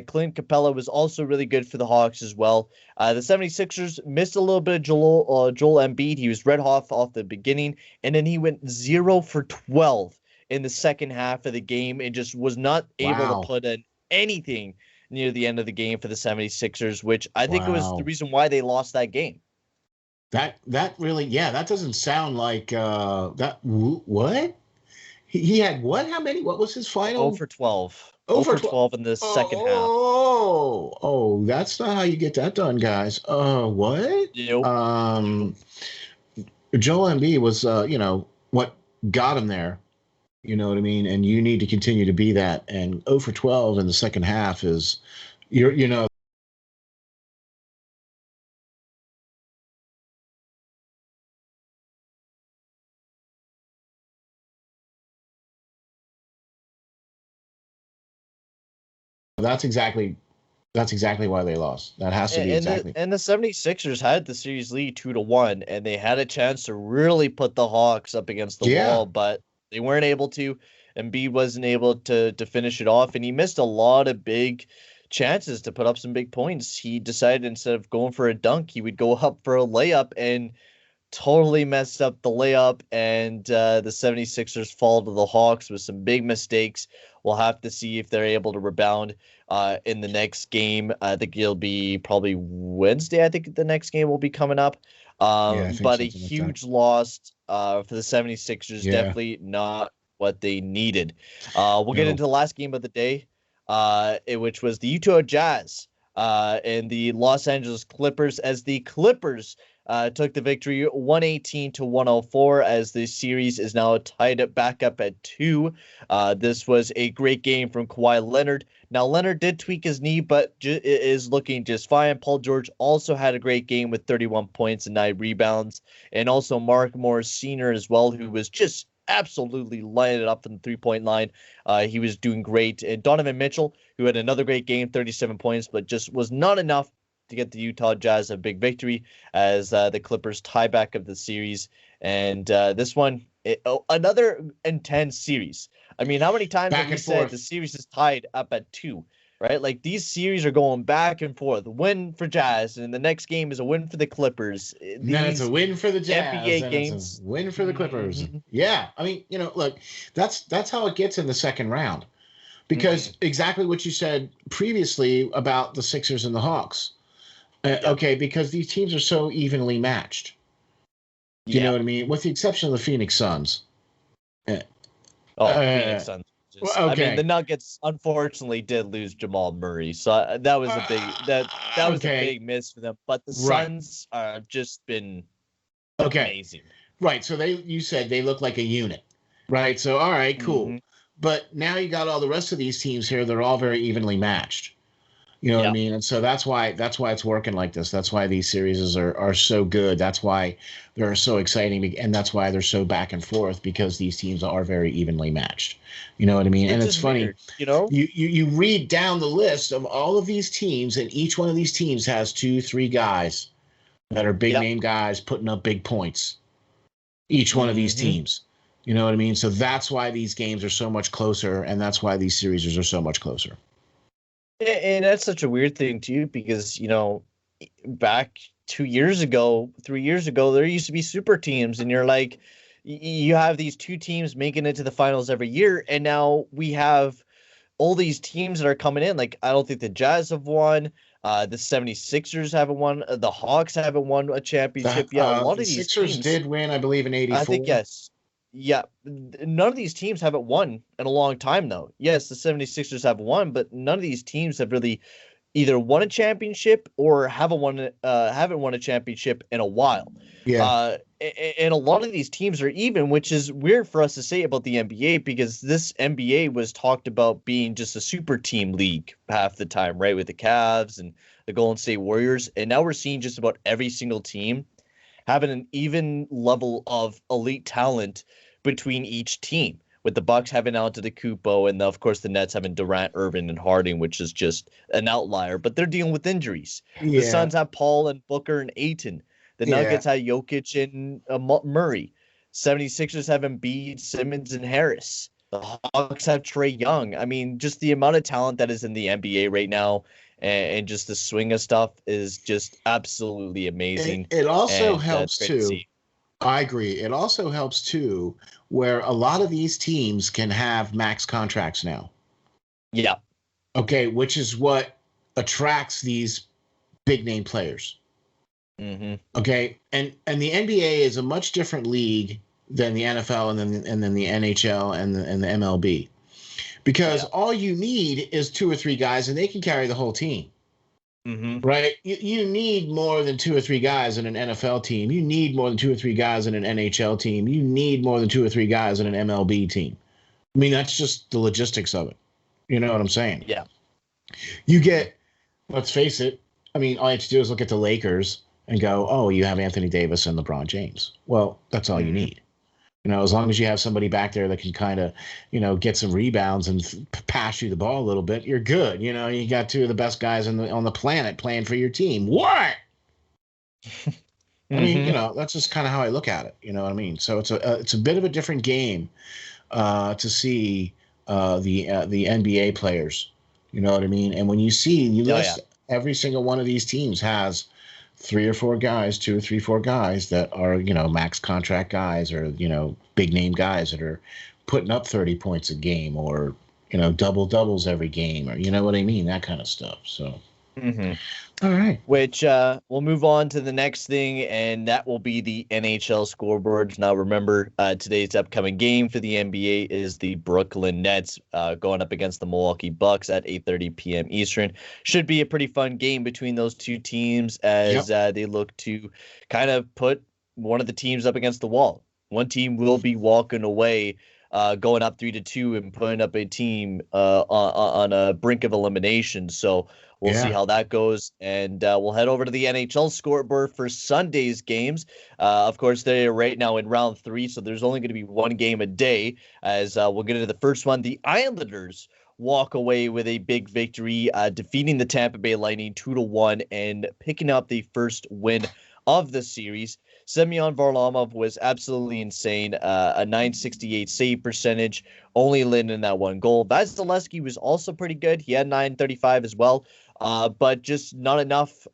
Clint Capella was also really good for the Hawks as well. The 76ers missed a little bit of Joel Embiid. He was red hot off the beginning, and then he went 0 for 12 in the second half of the game and just was not able to put in anything near the end of the game for the 76ers, which I think was the reason why they lost that game. That really, that doesn't sound like that. What? He had what? How many? What was his final? 0 for 12. 0 for 12 in the second half. Oh, that's not how you get that done, guys. What? Nope. Joel Embiid was, what got him there. You know what I mean? And you need to continue to be that. And 0 for 12 in the second half is, that's exactly why they lost. That has to be exactly. And the 76ers had the series lead 2-1, and they had a chance to really put the Hawks up against the wall, but they weren't able to. Embiid wasn't able to finish it off, and he missed a lot of big chances to put up some big points. He decided instead of going for a dunk, he would go up for a layup and totally messed up the layup, and the 76ers fall to the Hawks with some big mistakes. We'll have to see if they're able to rebound in the next game. I think it'll be probably Wednesday. I think the next game will be coming up. But a huge loss for the 76ers, definitely not what they needed. We'll get into the last game of the day, which was the Utah Jazz and the Los Angeles Clippers, as the Clippers took the victory 118-104, as the series is now tied back up at 2. This was a great game from Kawhi Leonard. Now, Leonard did tweak his knee, but is looking just fine. Paul George also had a great game with 31 points and 9 rebounds. And also Mark Morris Sr. as well, who was just absolutely lighting it up from the three-point line. He was doing great. And Donovan Mitchell, who had another great game, 37 points, but just was not enough to get the Utah Jazz a big victory as the Clippers tie back of the series. And this one, another intense series. I mean, how many times have we said the series is tied up at 2, right? Like, these series are going back and forth. Win for Jazz, and the next game is a win for the Clippers. Then it's a win for the Jazz. NBA games. It's a win for the Clippers. Yeah, I mean, look, that's how it gets in the second round. Because exactly what you said previously about the Sixers and the Hawks. Okay, because these teams are so evenly matched. Do you know what I mean? With the exception of the Phoenix Suns. Phoenix Suns. I mean, the Nuggets unfortunately did lose Jamal Murray, so that was a big that was a big miss for them. But the Suns are just been amazing. Right. So you said they look like a unit, right? So all right, cool. But now you got all the rest of these teams here. They're all very evenly matched. You know what I mean? And so that's why it's working like this. That's why these series are so good. That's why they're so exciting, and that's why they're so back and forth, because these teams are very evenly matched. You know what I mean? And it's funny, weird, you read down the list of all of these teams, and each one of these teams has 2-3 guys that are big name guys putting up big points. Each one of these teams. You know what I mean? So that's why these games are so much closer, and that's why these series are so much closer. And that's such a weird thing, too, because, back 2 years ago, 3 years ago, there used to be super teams, and you're like, you have these two teams making it to the finals every year, and now we have all these teams that are coming in. Like, I don't think the Jazz have won. The 76ers haven't won. The Hawks haven't won a championship yet. A lot of these Sixers teams did win, I believe, in '84. I think, yes. Yeah, none of these teams haven't won in a long time, though. Yes, the 76ers have won, but none of these teams have really either won a championship or haven't won a championship in a while. Yeah. And a lot of these teams are even, which is weird for us to say about the NBA, because this NBA was talked about being just a super team league half the time, right? With the Cavs and the Golden State Warriors. And now we're seeing just about every single team having an even level of elite talent between each team, with the Bucks having Antetokounmpo, and of course the Nets having Durant, Irving, and Harden, which is just an outlier. But they're dealing with injuries. The Suns have Paul and Booker and Ayton. The Nuggets have Jokic and Murray. 76ers have Embiid, Simmons, and Harris. The Hawks have Trae Young. I mean, just the amount of talent that is in the NBA right now, and just the swing of stuff is just absolutely amazing. It also helps too. I agree. It also helps too, where a lot of these teams can have max contracts now. Yeah. Okay, which is what attracts these big name players. Mm-hmm. Okay, and the NBA is a much different league than the NFL and then the NHL and the MLB, because all you need is 2 or 3 guys and they can carry the whole team. Mm-hmm. Right? You need more than 2 or 3 guys in an NFL team. You need more than 2 or 3 guys in an NHL team. You need more than 2 or 3 guys in an MLB team. I mean, that's just the logistics of it. You know what I'm saying? Yeah. You get, let's face it, I mean, all you have to do is look at the Lakers and go, oh, you have Anthony Davis and LeBron James. Well, that's all you need. You know, as long as you have somebody back there that can kind of, you know, get some rebounds and pass you the ball a little bit, you're good. You know, you got 2 of the best guys on the planet playing for your team. What? I mean, you know, that's just kind of how I look at it. You know what I mean? So it's a bit of a different game to see the NBA players. You know what I mean? And when you list every single one of these teams has 3 or 4 guys, 2 or 3, 4 guys that are, you know, max contract guys or, you know, big name guys that are putting up 30 points a game or, you know, doubles every game or, you know what I mean? That kind of stuff. So, all right. Which we'll move on to the next thing, and that will be the NHL scoreboards. Now, remember, today's upcoming game for the NBA is the Brooklyn Nets going up against the Milwaukee Bucks at 8:30 p.m. Eastern. Should be a pretty fun game between those two teams as they look to kind of put one of the teams up against the wall. One team will be walking away, going up 3-2 and putting up a team on a brink of elimination. So we'll see how that goes, and we'll head over to the NHL scoreboard for Sunday's games. Of course, they're right now in round 3, so there's only going to be one game a day. As we'll get into the first one, the Islanders walk away with a big victory, defeating the Tampa Bay Lightning 2-1 and picking up the first win of the series. Semyon Varlamov was absolutely insane. A .968 save percentage, only letting in that one goal. Vasilevsky was also pretty good. He had .935 as well. But just not enough.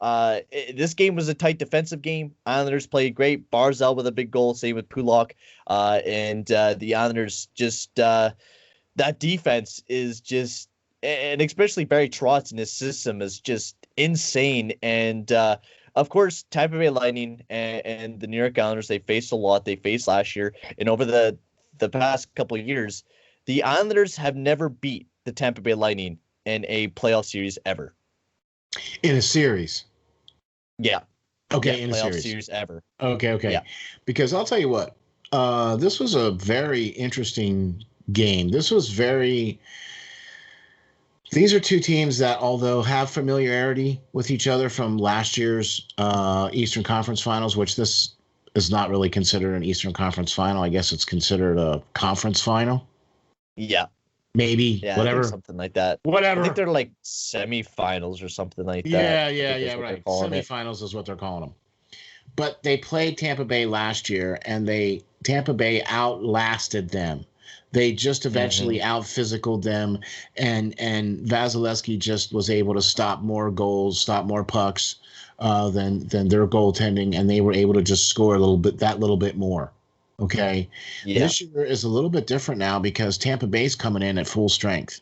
This game was a tight defensive game. Islanders played great. Barzal with a big goal, same with Pulak. And the Islanders just, that defense is just, and especially Barry Trotz and his system is just insane. And of course, Tampa Bay Lightning and the New York Islanders, they faced a lot. They faced last year. And over the past couple of years, the Islanders have never beat the Tampa Bay Lightning in a playoff series ever. In a series? Yeah. Okay, in a series ever. Okay. Yeah. Because I'll tell you what, this was a very interesting game. These are two teams that, although have familiarity with each other from last year's Eastern Conference Finals, which this is not really considered an Eastern Conference Final. I guess it's considered a conference final. Yeah. Maybe, whatever. Something like that. Whatever. I think they're like semifinals or something like that. Yeah, right. Semifinals is what they're calling them. But they played Tampa Bay last year, and Tampa Bay outlasted them. They just eventually out-physicaled them, and Vasilevsky just was able to stop more goals, stop more pucks than their goaltending, and they were able to just score a little bit more. Okay. Yeah. This year is a little bit different now because Tampa Bay's coming in at full strength.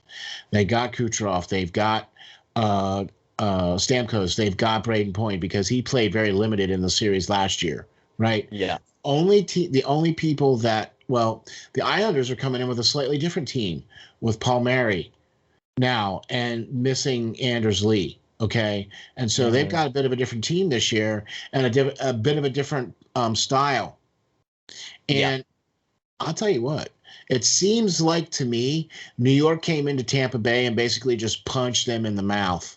They got Kucherov. They've got Stamkos. They've got Braden Point because he played very limited in the series last year, right? Yeah. The only people that, the Islanders are coming in with a slightly different team with Palmieri now and missing Anders Lee. Okay. And so they've got a bit of a different team this year and a bit of a different style. And I'll tell you what, it seems like to me, New York came into Tampa Bay and basically just punched them in the mouth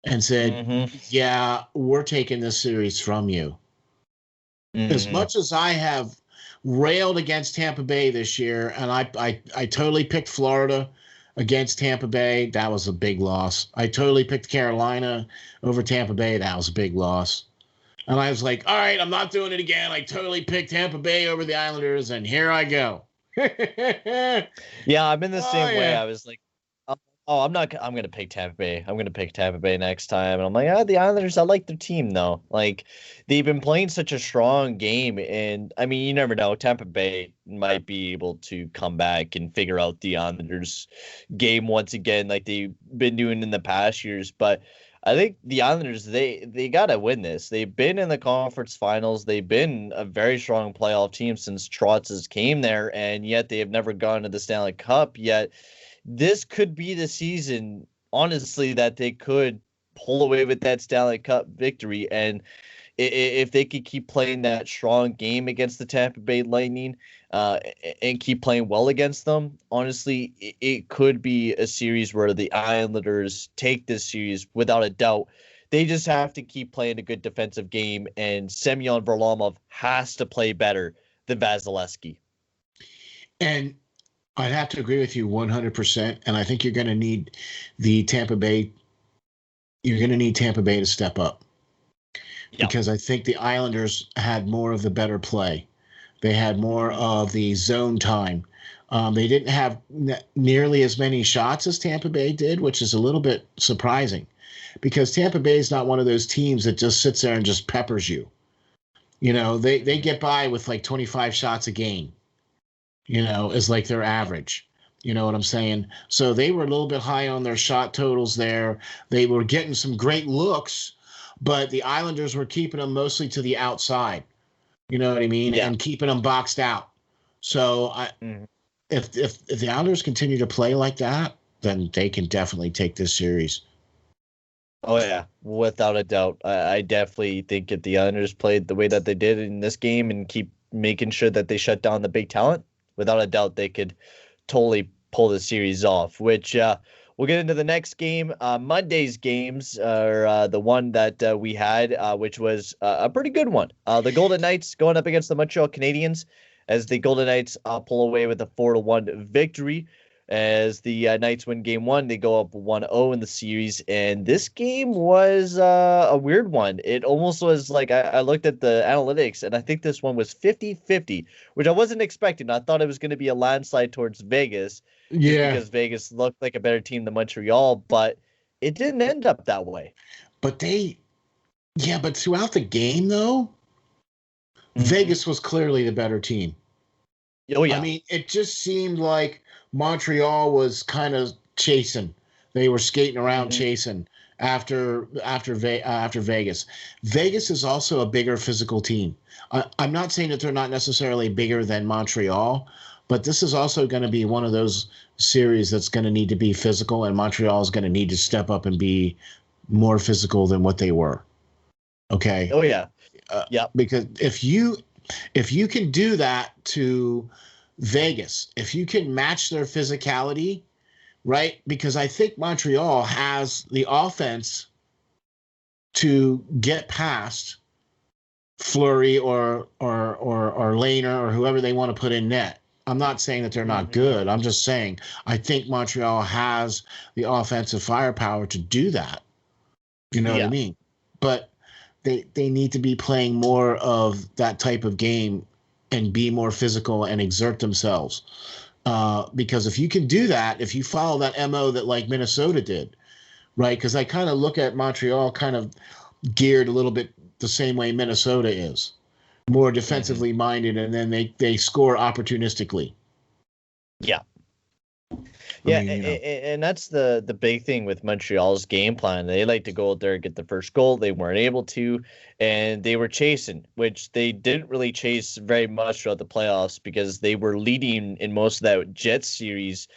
and said, yeah, we're taking this series from you. As much as I have railed against Tampa Bay this year, and I totally picked Florida against Tampa Bay. That was a big loss. I totally picked Carolina over Tampa Bay. That was a big loss. And I was like, all right, I'm not doing it again. I totally picked Tampa Bay over the Islanders, and here I go. Yeah, I'm in the same way. I was like, I'm going to pick Tampa Bay. I'm going to pick Tampa Bay next time. And I'm like, the Islanders, I like their team, though. Like, they've been playing such a strong game. And, I mean, you never know. Tampa Bay might be able to come back and figure out the Islanders game once again, like they've been doing in the past years. But I think the Islanders, they got to win this. They've been in the conference finals. They've been a very strong playoff team since Trotz's came there. And yet they have never gone to the Stanley Cup yet. This could be the season, honestly, that they could pull away with that Stanley Cup victory. And if they could keep playing that strong game against the Tampa Bay Lightning and keep playing well against them, honestly, it could be a series where the Islanders take this series without a doubt. They just have to keep playing a good defensive game, and Semyon Varlamov has to play better than Vasilevsky. And I'd have to agree with you 100%. And I think you're going to need Tampa Bay to step up. Yep. Because I think the Islanders had more of the better play. They had more of the zone time. They didn't have nearly as many shots as Tampa Bay did, which is a little bit surprising because Tampa Bay is not one of those teams that just sits there and just peppers you. You know, they get by with like 25 shots a game. Is like their average. You know what I'm saying? So they were a little bit high on their shot totals there. They were getting some great looks, but the Islanders were keeping them mostly to the outside. You know what I mean? Yeah. And keeping them boxed out. So if the Islanders continue to play like that, then they can definitely take this series. Oh, yeah, without a doubt. I definitely think if the Islanders played the way that they did in this game and keep making sure that they shut down the big talent, without a doubt, they could totally pull the series off, which we'll get into the next game. Monday's games are the one that we had, which was a pretty good one. The Golden Knights going up against the Montreal Canadiens as the Golden Knights pull away with a 4-1 victory. As the Knights win game one, they go up 1-0 in the series. And this game was a weird one. It almost was like I looked at the analytics, and I think this one was 50-50, which I wasn't expecting. I thought it was going to be a landslide towards Vegas. Yeah. Because Vegas looked like a better team than Montreal, but it didn't end up that way. But but throughout the game, though, Vegas was clearly the better team. Oh, yeah. I mean, it just seemed like Montreal was kind of chasing. They were skating around chasing after Vegas. Vegas is also a bigger physical team. I'm not saying that they're not necessarily bigger than Montreal, but this is also going to be one of those series that's going to need to be physical, and Montreal is going to need to step up and be more physical than what they were. Okay. Oh, yeah. Yeah. Because if you can do that to Vegas, if you can match their physicality, right? Because I think Montreal has the offense to get past Fleury or Lehner or whoever they want to put in net. I'm not saying that they're not good. I'm just saying I think Montreal has the offensive firepower to do that. You know what I mean? But they need to be playing more of that type of game and be more physical and exert themselves. Because if you can do that, if you follow that MO that like Minnesota did, right? Because I kind of look at Montreal kind of geared a little bit the same way Minnesota is, more defensively minded, and then they score opportunistically. Yeah. Yeah, and that's the big thing with Montreal's game plan. They like to go out there and get the first goal. They weren't able to, and they were chasing, which they didn't really chase very much throughout the playoffs because they were leading in most of that Jets series.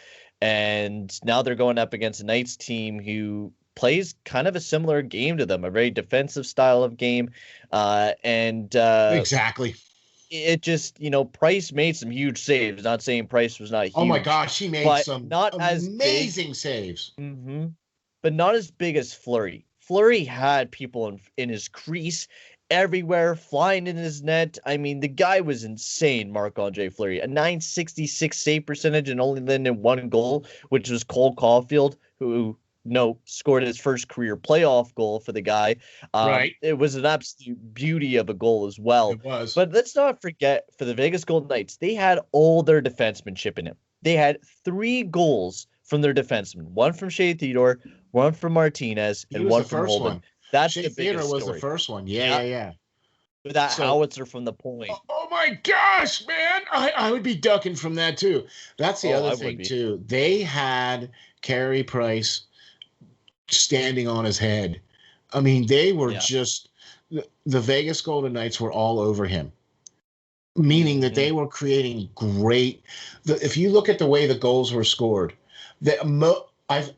And now they're going up against a Knights team who plays kind of a similar game to them, a very defensive style of game. Exactly. It just, Price made some huge saves. Not saying Price was not huge. Oh my gosh, he made some not amazing saves. But not as big as Fleury. Fleury had people in his crease, everywhere, flying in his net. I mean, the guy was insane, Marc-Andre Fleury. A 966 save percentage and only letting in one goal, which was Cole Caulfield, who scored his first career playoff goal for the guy. Right. It was an absolute beauty of a goal as well. It was. But let's not forget, for the Vegas Golden Knights, they had all their defensemen chipping in. They had 3 goals from their defensemen. One from Shea Theodore, one from Martinez, and one from Holden. That's Shea the Theodore biggest was story. the first one. Yeah. With that howitzer from the point. Oh my gosh, man. I would be ducking from that too. That's the other thing too. They had Carey Price standing on his head. I mean, they were just the Vegas Golden Knights were all over him. Meaning that they were creating great. If you look at the way the goals were scored,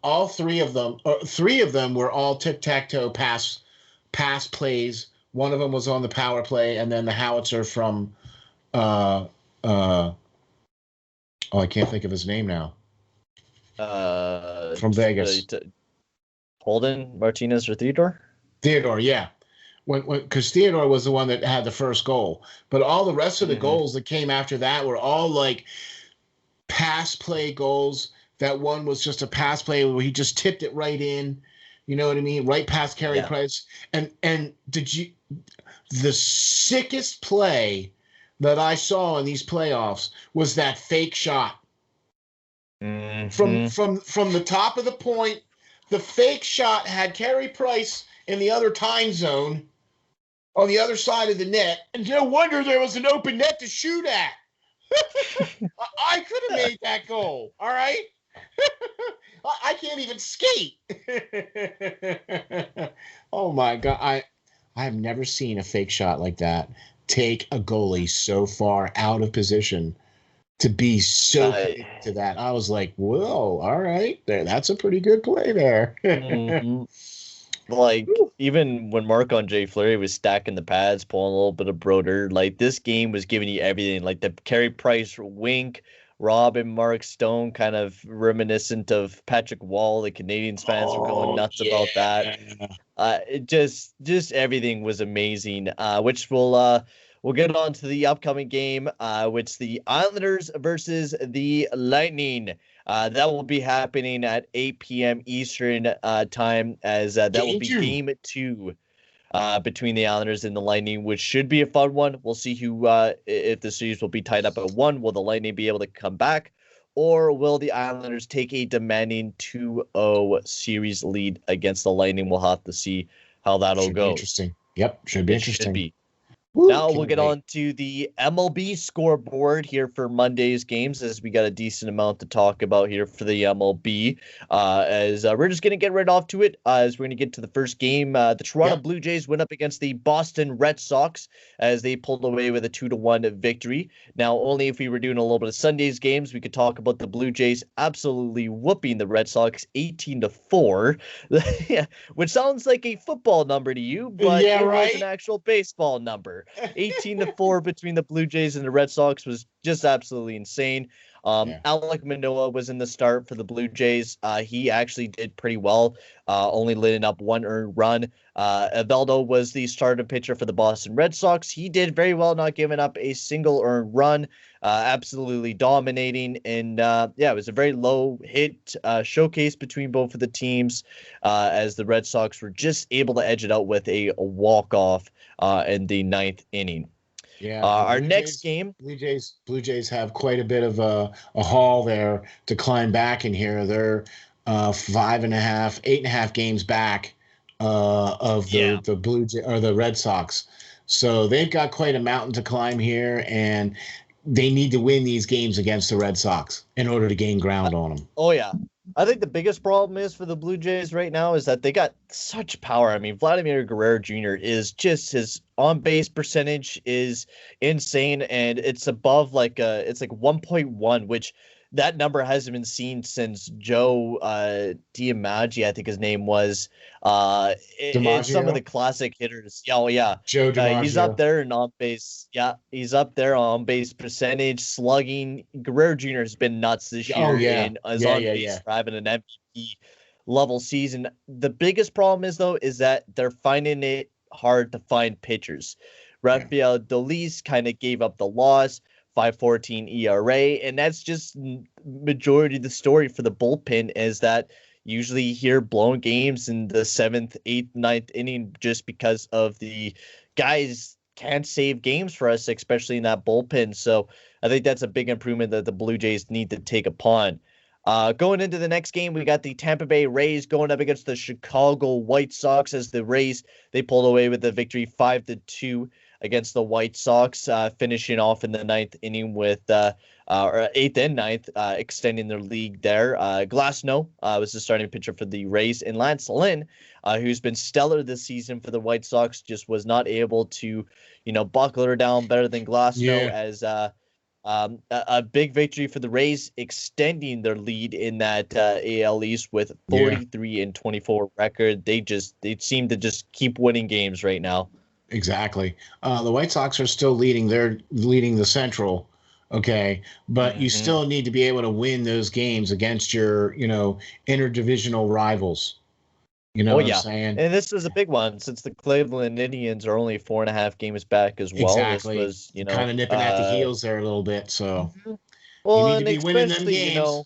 all 3 of them were all tic-tac-toe pass plays. One of them was on the power play, and then the howitzer from I can't think of his name now. From Vegas. Holden, Martinez, or Theodore? Theodore, yeah. Because Theodore was the one that had the first goal. But all the rest of the goals that came after that were all like pass play goals. That one was just a pass play where he just tipped it right in. You know what I mean? Right past Carey Price. And the sickest play that I saw in these playoffs was that fake shot. From the top of the point, the fake shot had Carey Price in the other time zone on the other side of the net, and no wonder there was an open net to shoot at. I could have made that goal, all right? I can't even skate. Oh, my God. I have never seen a fake shot like that take a goalie so far out of position to be so to that. I was like, whoa, all right. That's a pretty good play there. Like, even when Marc-Andre Fleury was stacking the pads, pulling a little bit of Broder, like, this game was giving you everything. Like, the Carey Price wink, Rob and Mark Stone, kind of reminiscent of Patrick Wall. The Canadians fans were going nuts about that. It just everything was amazing, which we'll get on to the upcoming game, which the Islanders versus the Lightning. That will be happening at 8 p.m. Eastern time, as that will be game 2 between the Islanders and the Lightning, which should be a fun one. We'll see who, if the series will be tied up at 1. Will the Lightning be able to come back, or will the Islanders take a demanding 2-0 series lead against the Lightning? We'll have to see how that'll go. Interesting. Yep, should be interesting. Should be. Now we'll get on to the MLB scoreboard here for Monday's games, as we got a decent amount to talk about here for the MLB. As we're just going to get right off to it, as we're going to get to the first game. The Toronto Blue Jays went up against the Boston Red Sox as they pulled away with a 2-1 victory. Now, only if we were doing a little bit of Sunday's games, we could talk about the Blue Jays absolutely whooping the Red Sox 18-4, which sounds like a football number to you, but it was an actual baseball number. 18-4 between the Blue Jays and the Red Sox was just absolutely insane. Alek Manoah was in the start for the Blue Jays. He actually did pretty well, only letting up 1 earned run. Evaldo was the starting pitcher for the Boston Red Sox. He did very well, not giving up a single earned run, absolutely dominating. And it was a very low hit showcase between both of the teams, as the Red Sox were just able to edge it out with a walk-off in the 9th inning. Yeah. Our next game. Blue Jays have quite a bit of a haul there to climb back in here. They're 8.5 games back of the Blue Jays or the Red Sox. So they've got quite a mountain to climb here, and they need to win these games against the Red Sox in order to gain ground on them. Oh, yeah. I think the biggest problem is for the Blue Jays right now is that they got such power. I mean, Vladimir Guerrero Jr. is just, his on-base percentage is insane, and it's above it's like 1.1, which that number hasn't been seen since Joe DiMaggio, I think his name was. It's some of the classic hitters. Joe DiMaggio. He's up there in on-base. Yeah, he's up there on base percentage, slugging. Guerrero Jr. has been nuts this year. And is on base having an MVP level season. The biggest problem is, though, is that they're finding it hard to find pitchers. Rafael Dolis kind of gave up the loss, 5.14 ERA, and that's just majority of the story for the bullpen is that usually you hear blown games in the 7th, 8th, 9th inning just because of the guys can't save games for us, especially in that bullpen. So I think that's a big improvement that the Blue Jays need to take upon. Going into the next game, we got the Tampa Bay Rays going up against the Chicago White Sox as the Rays, they pulled away with the victory 5-2 against the White Sox, finishing off in the 9th inning with or 8th and 9th, extending their lead there. Glasnow was the starting pitcher for the Rays, and Lance Lynn, who's been stellar this season for the White Sox, just was not able to, buckle her down better than Glasnow as a big victory for the Rays, extending their lead in that AL East with 43-24 record. They seem to just keep winning games right now. Exactly. The White Sox are still leading the Central, okay, but you still need to be able to win those games against your, interdivisional rivals. You know what I'm saying? And this is a big one since the Cleveland Indians are only 4.5 games back as well. Exactly. This was, kind of nipping at the heels there a little bit. So well, you need to be winning them games.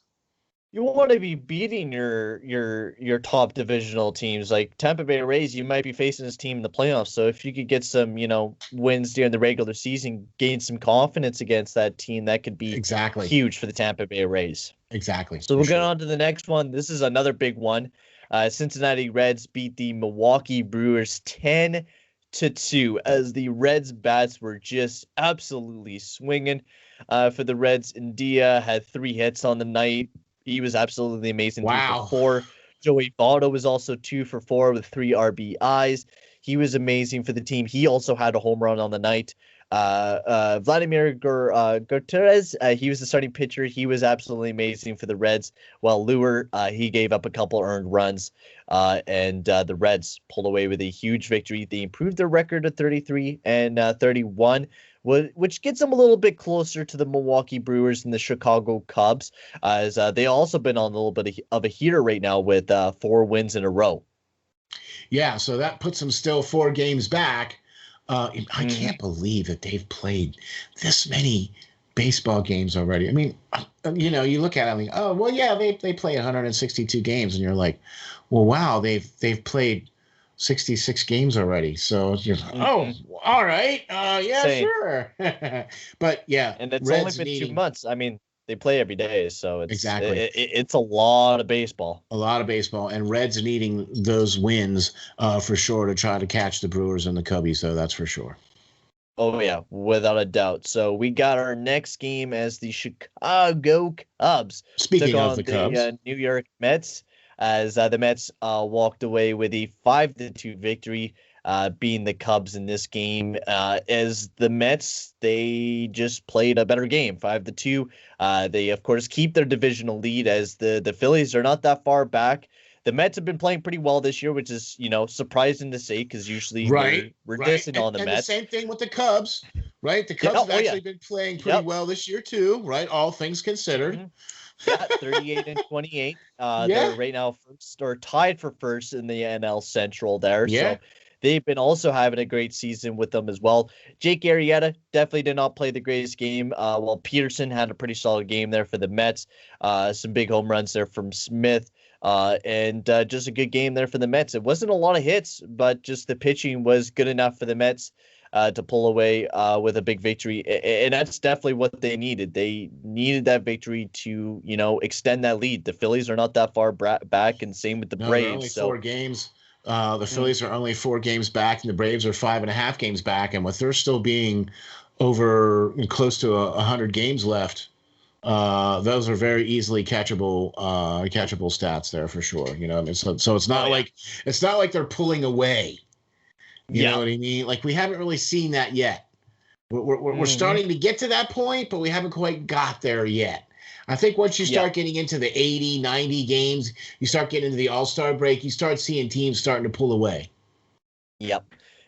You want to be beating your top divisional teams like Tampa Bay Rays. You might be facing this team in the playoffs. So if you could get some, wins during the regular season, gain some confidence against that team, that could be huge for the Tampa Bay Rays. Exactly. So we'll get on to the next one. This is another big one. Cincinnati Reds beat the Milwaukee Brewers 10-2 as the Reds bats were just absolutely swinging. For the Reds, India had 3 hits on the night. He was absolutely amazing. Wow. 3 for 4. Joey Votto was also 2 for 4 with 3 RBIs. He was amazing for the team. He also had a home run on the night. Vladimir Gutierrez, he was the starting pitcher. He was absolutely amazing for the Reds. While Lure, he gave up a couple earned runs, and the Reds pulled away with a huge victory. They improved their record to 33-31, which gets them a little bit closer to the Milwaukee Brewers and the Chicago Cubs, as they also been on a little bit of a heater right now with 4 wins in a row. Yeah, so that puts them still 4 games back. I can't believe that they've played this many baseball games already. I mean, you look at it and oh, well, yeah, they play 162 games, and you're like, well, wow, they've played 66 games already. So you're like, oh, all right, yeah, Same. Sure. But yeah, and it's Reds only been 2 months. I mean, they play every day, so it's it's a lot of baseball. A lot of baseball, and Reds needing those wins for sure to try to catch the Brewers and the Cubbies, though, that's for sure. Oh, yeah, without a doubt. So we got our next game as the Chicago Cubs Speaking of the Cubs, New York Mets, as the Mets walked away with a 5-2 victory, being the Cubs in this game. As the Mets, they just played a better game, 5-2. They, of course, keep their divisional lead as the Phillies are not that far back. The Mets have been playing pretty well this year, which is, surprising to say because usually we're dissing on the Mets. And the same thing with the Cubs, right? The Cubs have actually been playing pretty well this year too, right? All things considered. Yeah, 38-28. They're right now first or tied for first in the NL Central there. Yeah. So they've been also having a great season with them as well. Jake Arrieta definitely did not play the greatest game, while Peterson had a pretty solid game there for the Mets. Some big home runs there from Smith. And just a good game there for the Mets. It wasn't a lot of hits, but just the pitching was good enough for the Mets to pull away with a big victory. And that's definitely what they needed. They needed that victory to, extend that lead. The Phillies are not that far back, and same with the Braves. Only 4 games. The Phillies are only 4 games back, and the Braves are 5.5 games back. And with there still being over close to 100 games left, those are very easily catchable stats there for sure. I mean, so it's not like they're pulling away. You know what I mean? Like we haven't really seen that yet. We're starting to get to that point, but we haven't quite got there yet. I think once you start getting into the 80, 90 games, you start getting into the All-Star break, you start seeing teams starting to pull away. Yep.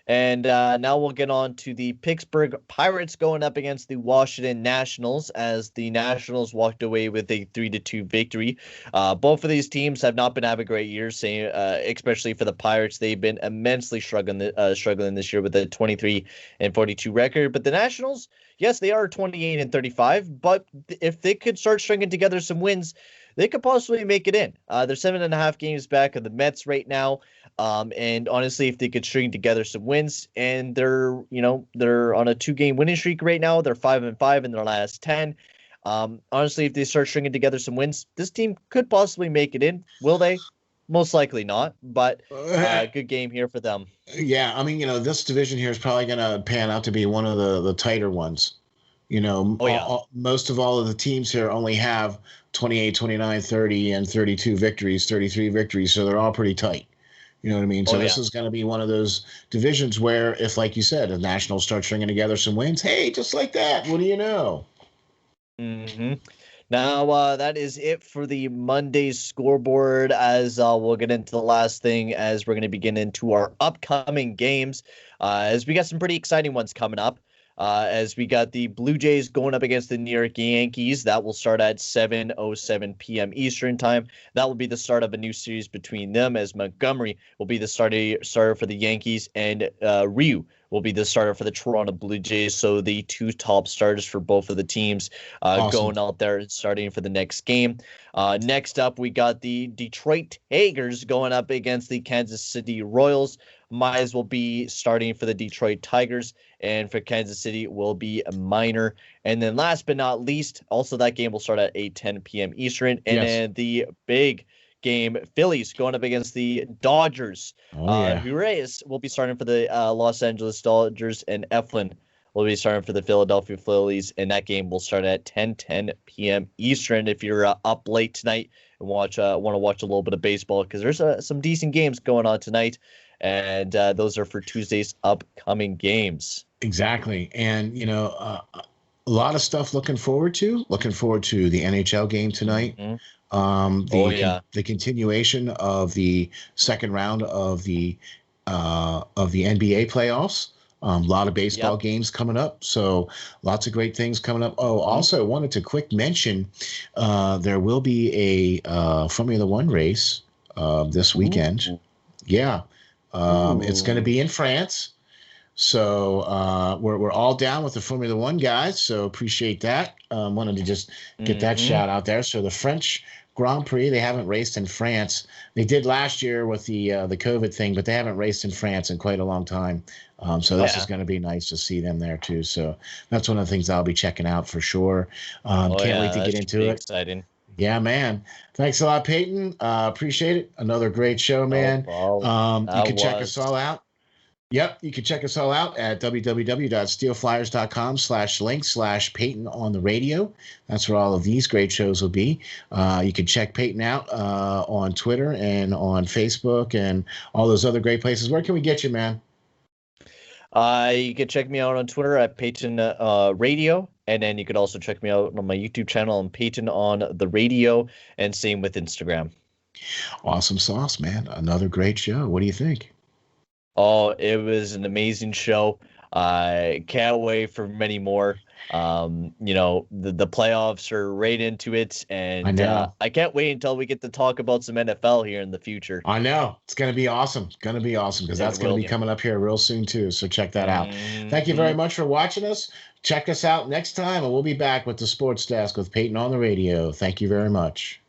And now we'll get on to the Pittsburgh Pirates going up against the Washington Nationals, as the Nationals walked away with a 3-2 victory. Both of these teams have not been having great years, especially for the Pirates. They've been immensely struggling this year with a 23-42 record. But the Nationals, yes, they are 28-35, but if they could start stringing together some wins, they could possibly make it in. They're 7.5 games back of the Mets right now. And honestly, if they could string together some wins, and they're on a 2-game winning streak right now, they're 5-5 in their last 10. Honestly, if they start stringing together some wins, this team could possibly make it in. Will they? Most likely not, but good game here for them. Yeah, I mean, this division here is probably going to pan out to be one of the tighter ones. Most of all of the teams here only have 28, 29, 30, and 32 victories, 33 victories, so they're all pretty tight. You know what I mean? So this is going to be one of those divisions where, if, like you said, the Nationals start stringing together some wins, hey, just like that, what do you know? Mm-hmm. Now, that is it for the Monday scoreboard, as we'll get into the last thing as we're going to begin into our upcoming games, as we got some pretty exciting ones coming up. As we got the Blue Jays going up against the New York Yankees. That will start at 7:07 p.m. Eastern time. That will be the start of a new series between them, as Montgomery will be the starter for the Yankees, and Ryu will be the starter for the Toronto Blue Jays. So the two top starters for both of the teams going out there and starting for the next game. Next up, we got the Detroit Tigers going up against the Kansas City Royals. Mize will be starting for the Detroit Tigers, and for Kansas City will be a Minor. And then last but not least, also that game will start at 8:10 p.m. Eastern. And then the big game, Phillies going up against the Dodgers. Reyes will be starting for the Los Angeles Dodgers, and Eflin will be starting for the Philadelphia Phillies. And that game will start at 10:10 p.m. Eastern. If you're up late tonight and want to watch a little bit of baseball, because there's some decent games going on tonight. And those are for Tuesday's upcoming games. Exactly. And, a lot of stuff looking forward to. Looking forward to the NHL game tonight. Mm-hmm. The continuation of the second round of the NBA playoffs. A lot of baseball games coming up. So lots of great things coming up. Oh, also wanted to quick mention there will be a Formula One race this weekend. Ooh. Yeah. It's going to be in France. So we're all down with the Formula One guys. So appreciate that. Wanted to just get that shout out there. So the French Grand Prix, they haven't raced in France. They did last year with the COVID thing, but they haven't raced in France in quite a long time. So this is going to be nice to see them there too. So that's one of the things I'll be checking out for sure. Can't wait to get into it. Exciting. Yeah, man. Thanks a lot, Payton. Appreciate it. Another great show, man. You can check us all out. Yep, you can check us all out at www.steelflyers.com/link/Payton on the radio. That's where all of these great shows will be. You can check Payton out on Twitter and on Facebook and all those other great places. Where can we get you, man? You can check me out on Twitter at Payton Radio. And then you could also check me out on my YouTube channel on Payton on the radio, and same with Instagram. Awesome sauce, man. Another great show. What do you think? Oh, it was an amazing show. I can't wait for many more. The playoffs are right into it, and I can't wait until we get to talk about some NFL here in the future. I know. It's going to be awesome. It's going to be awesome because that's going to be coming up here real soon too. So check that out. Thank you very much for watching us. Check us out next time, and we'll be back with the Sports Desk with Payton on the radio. Thank you very much.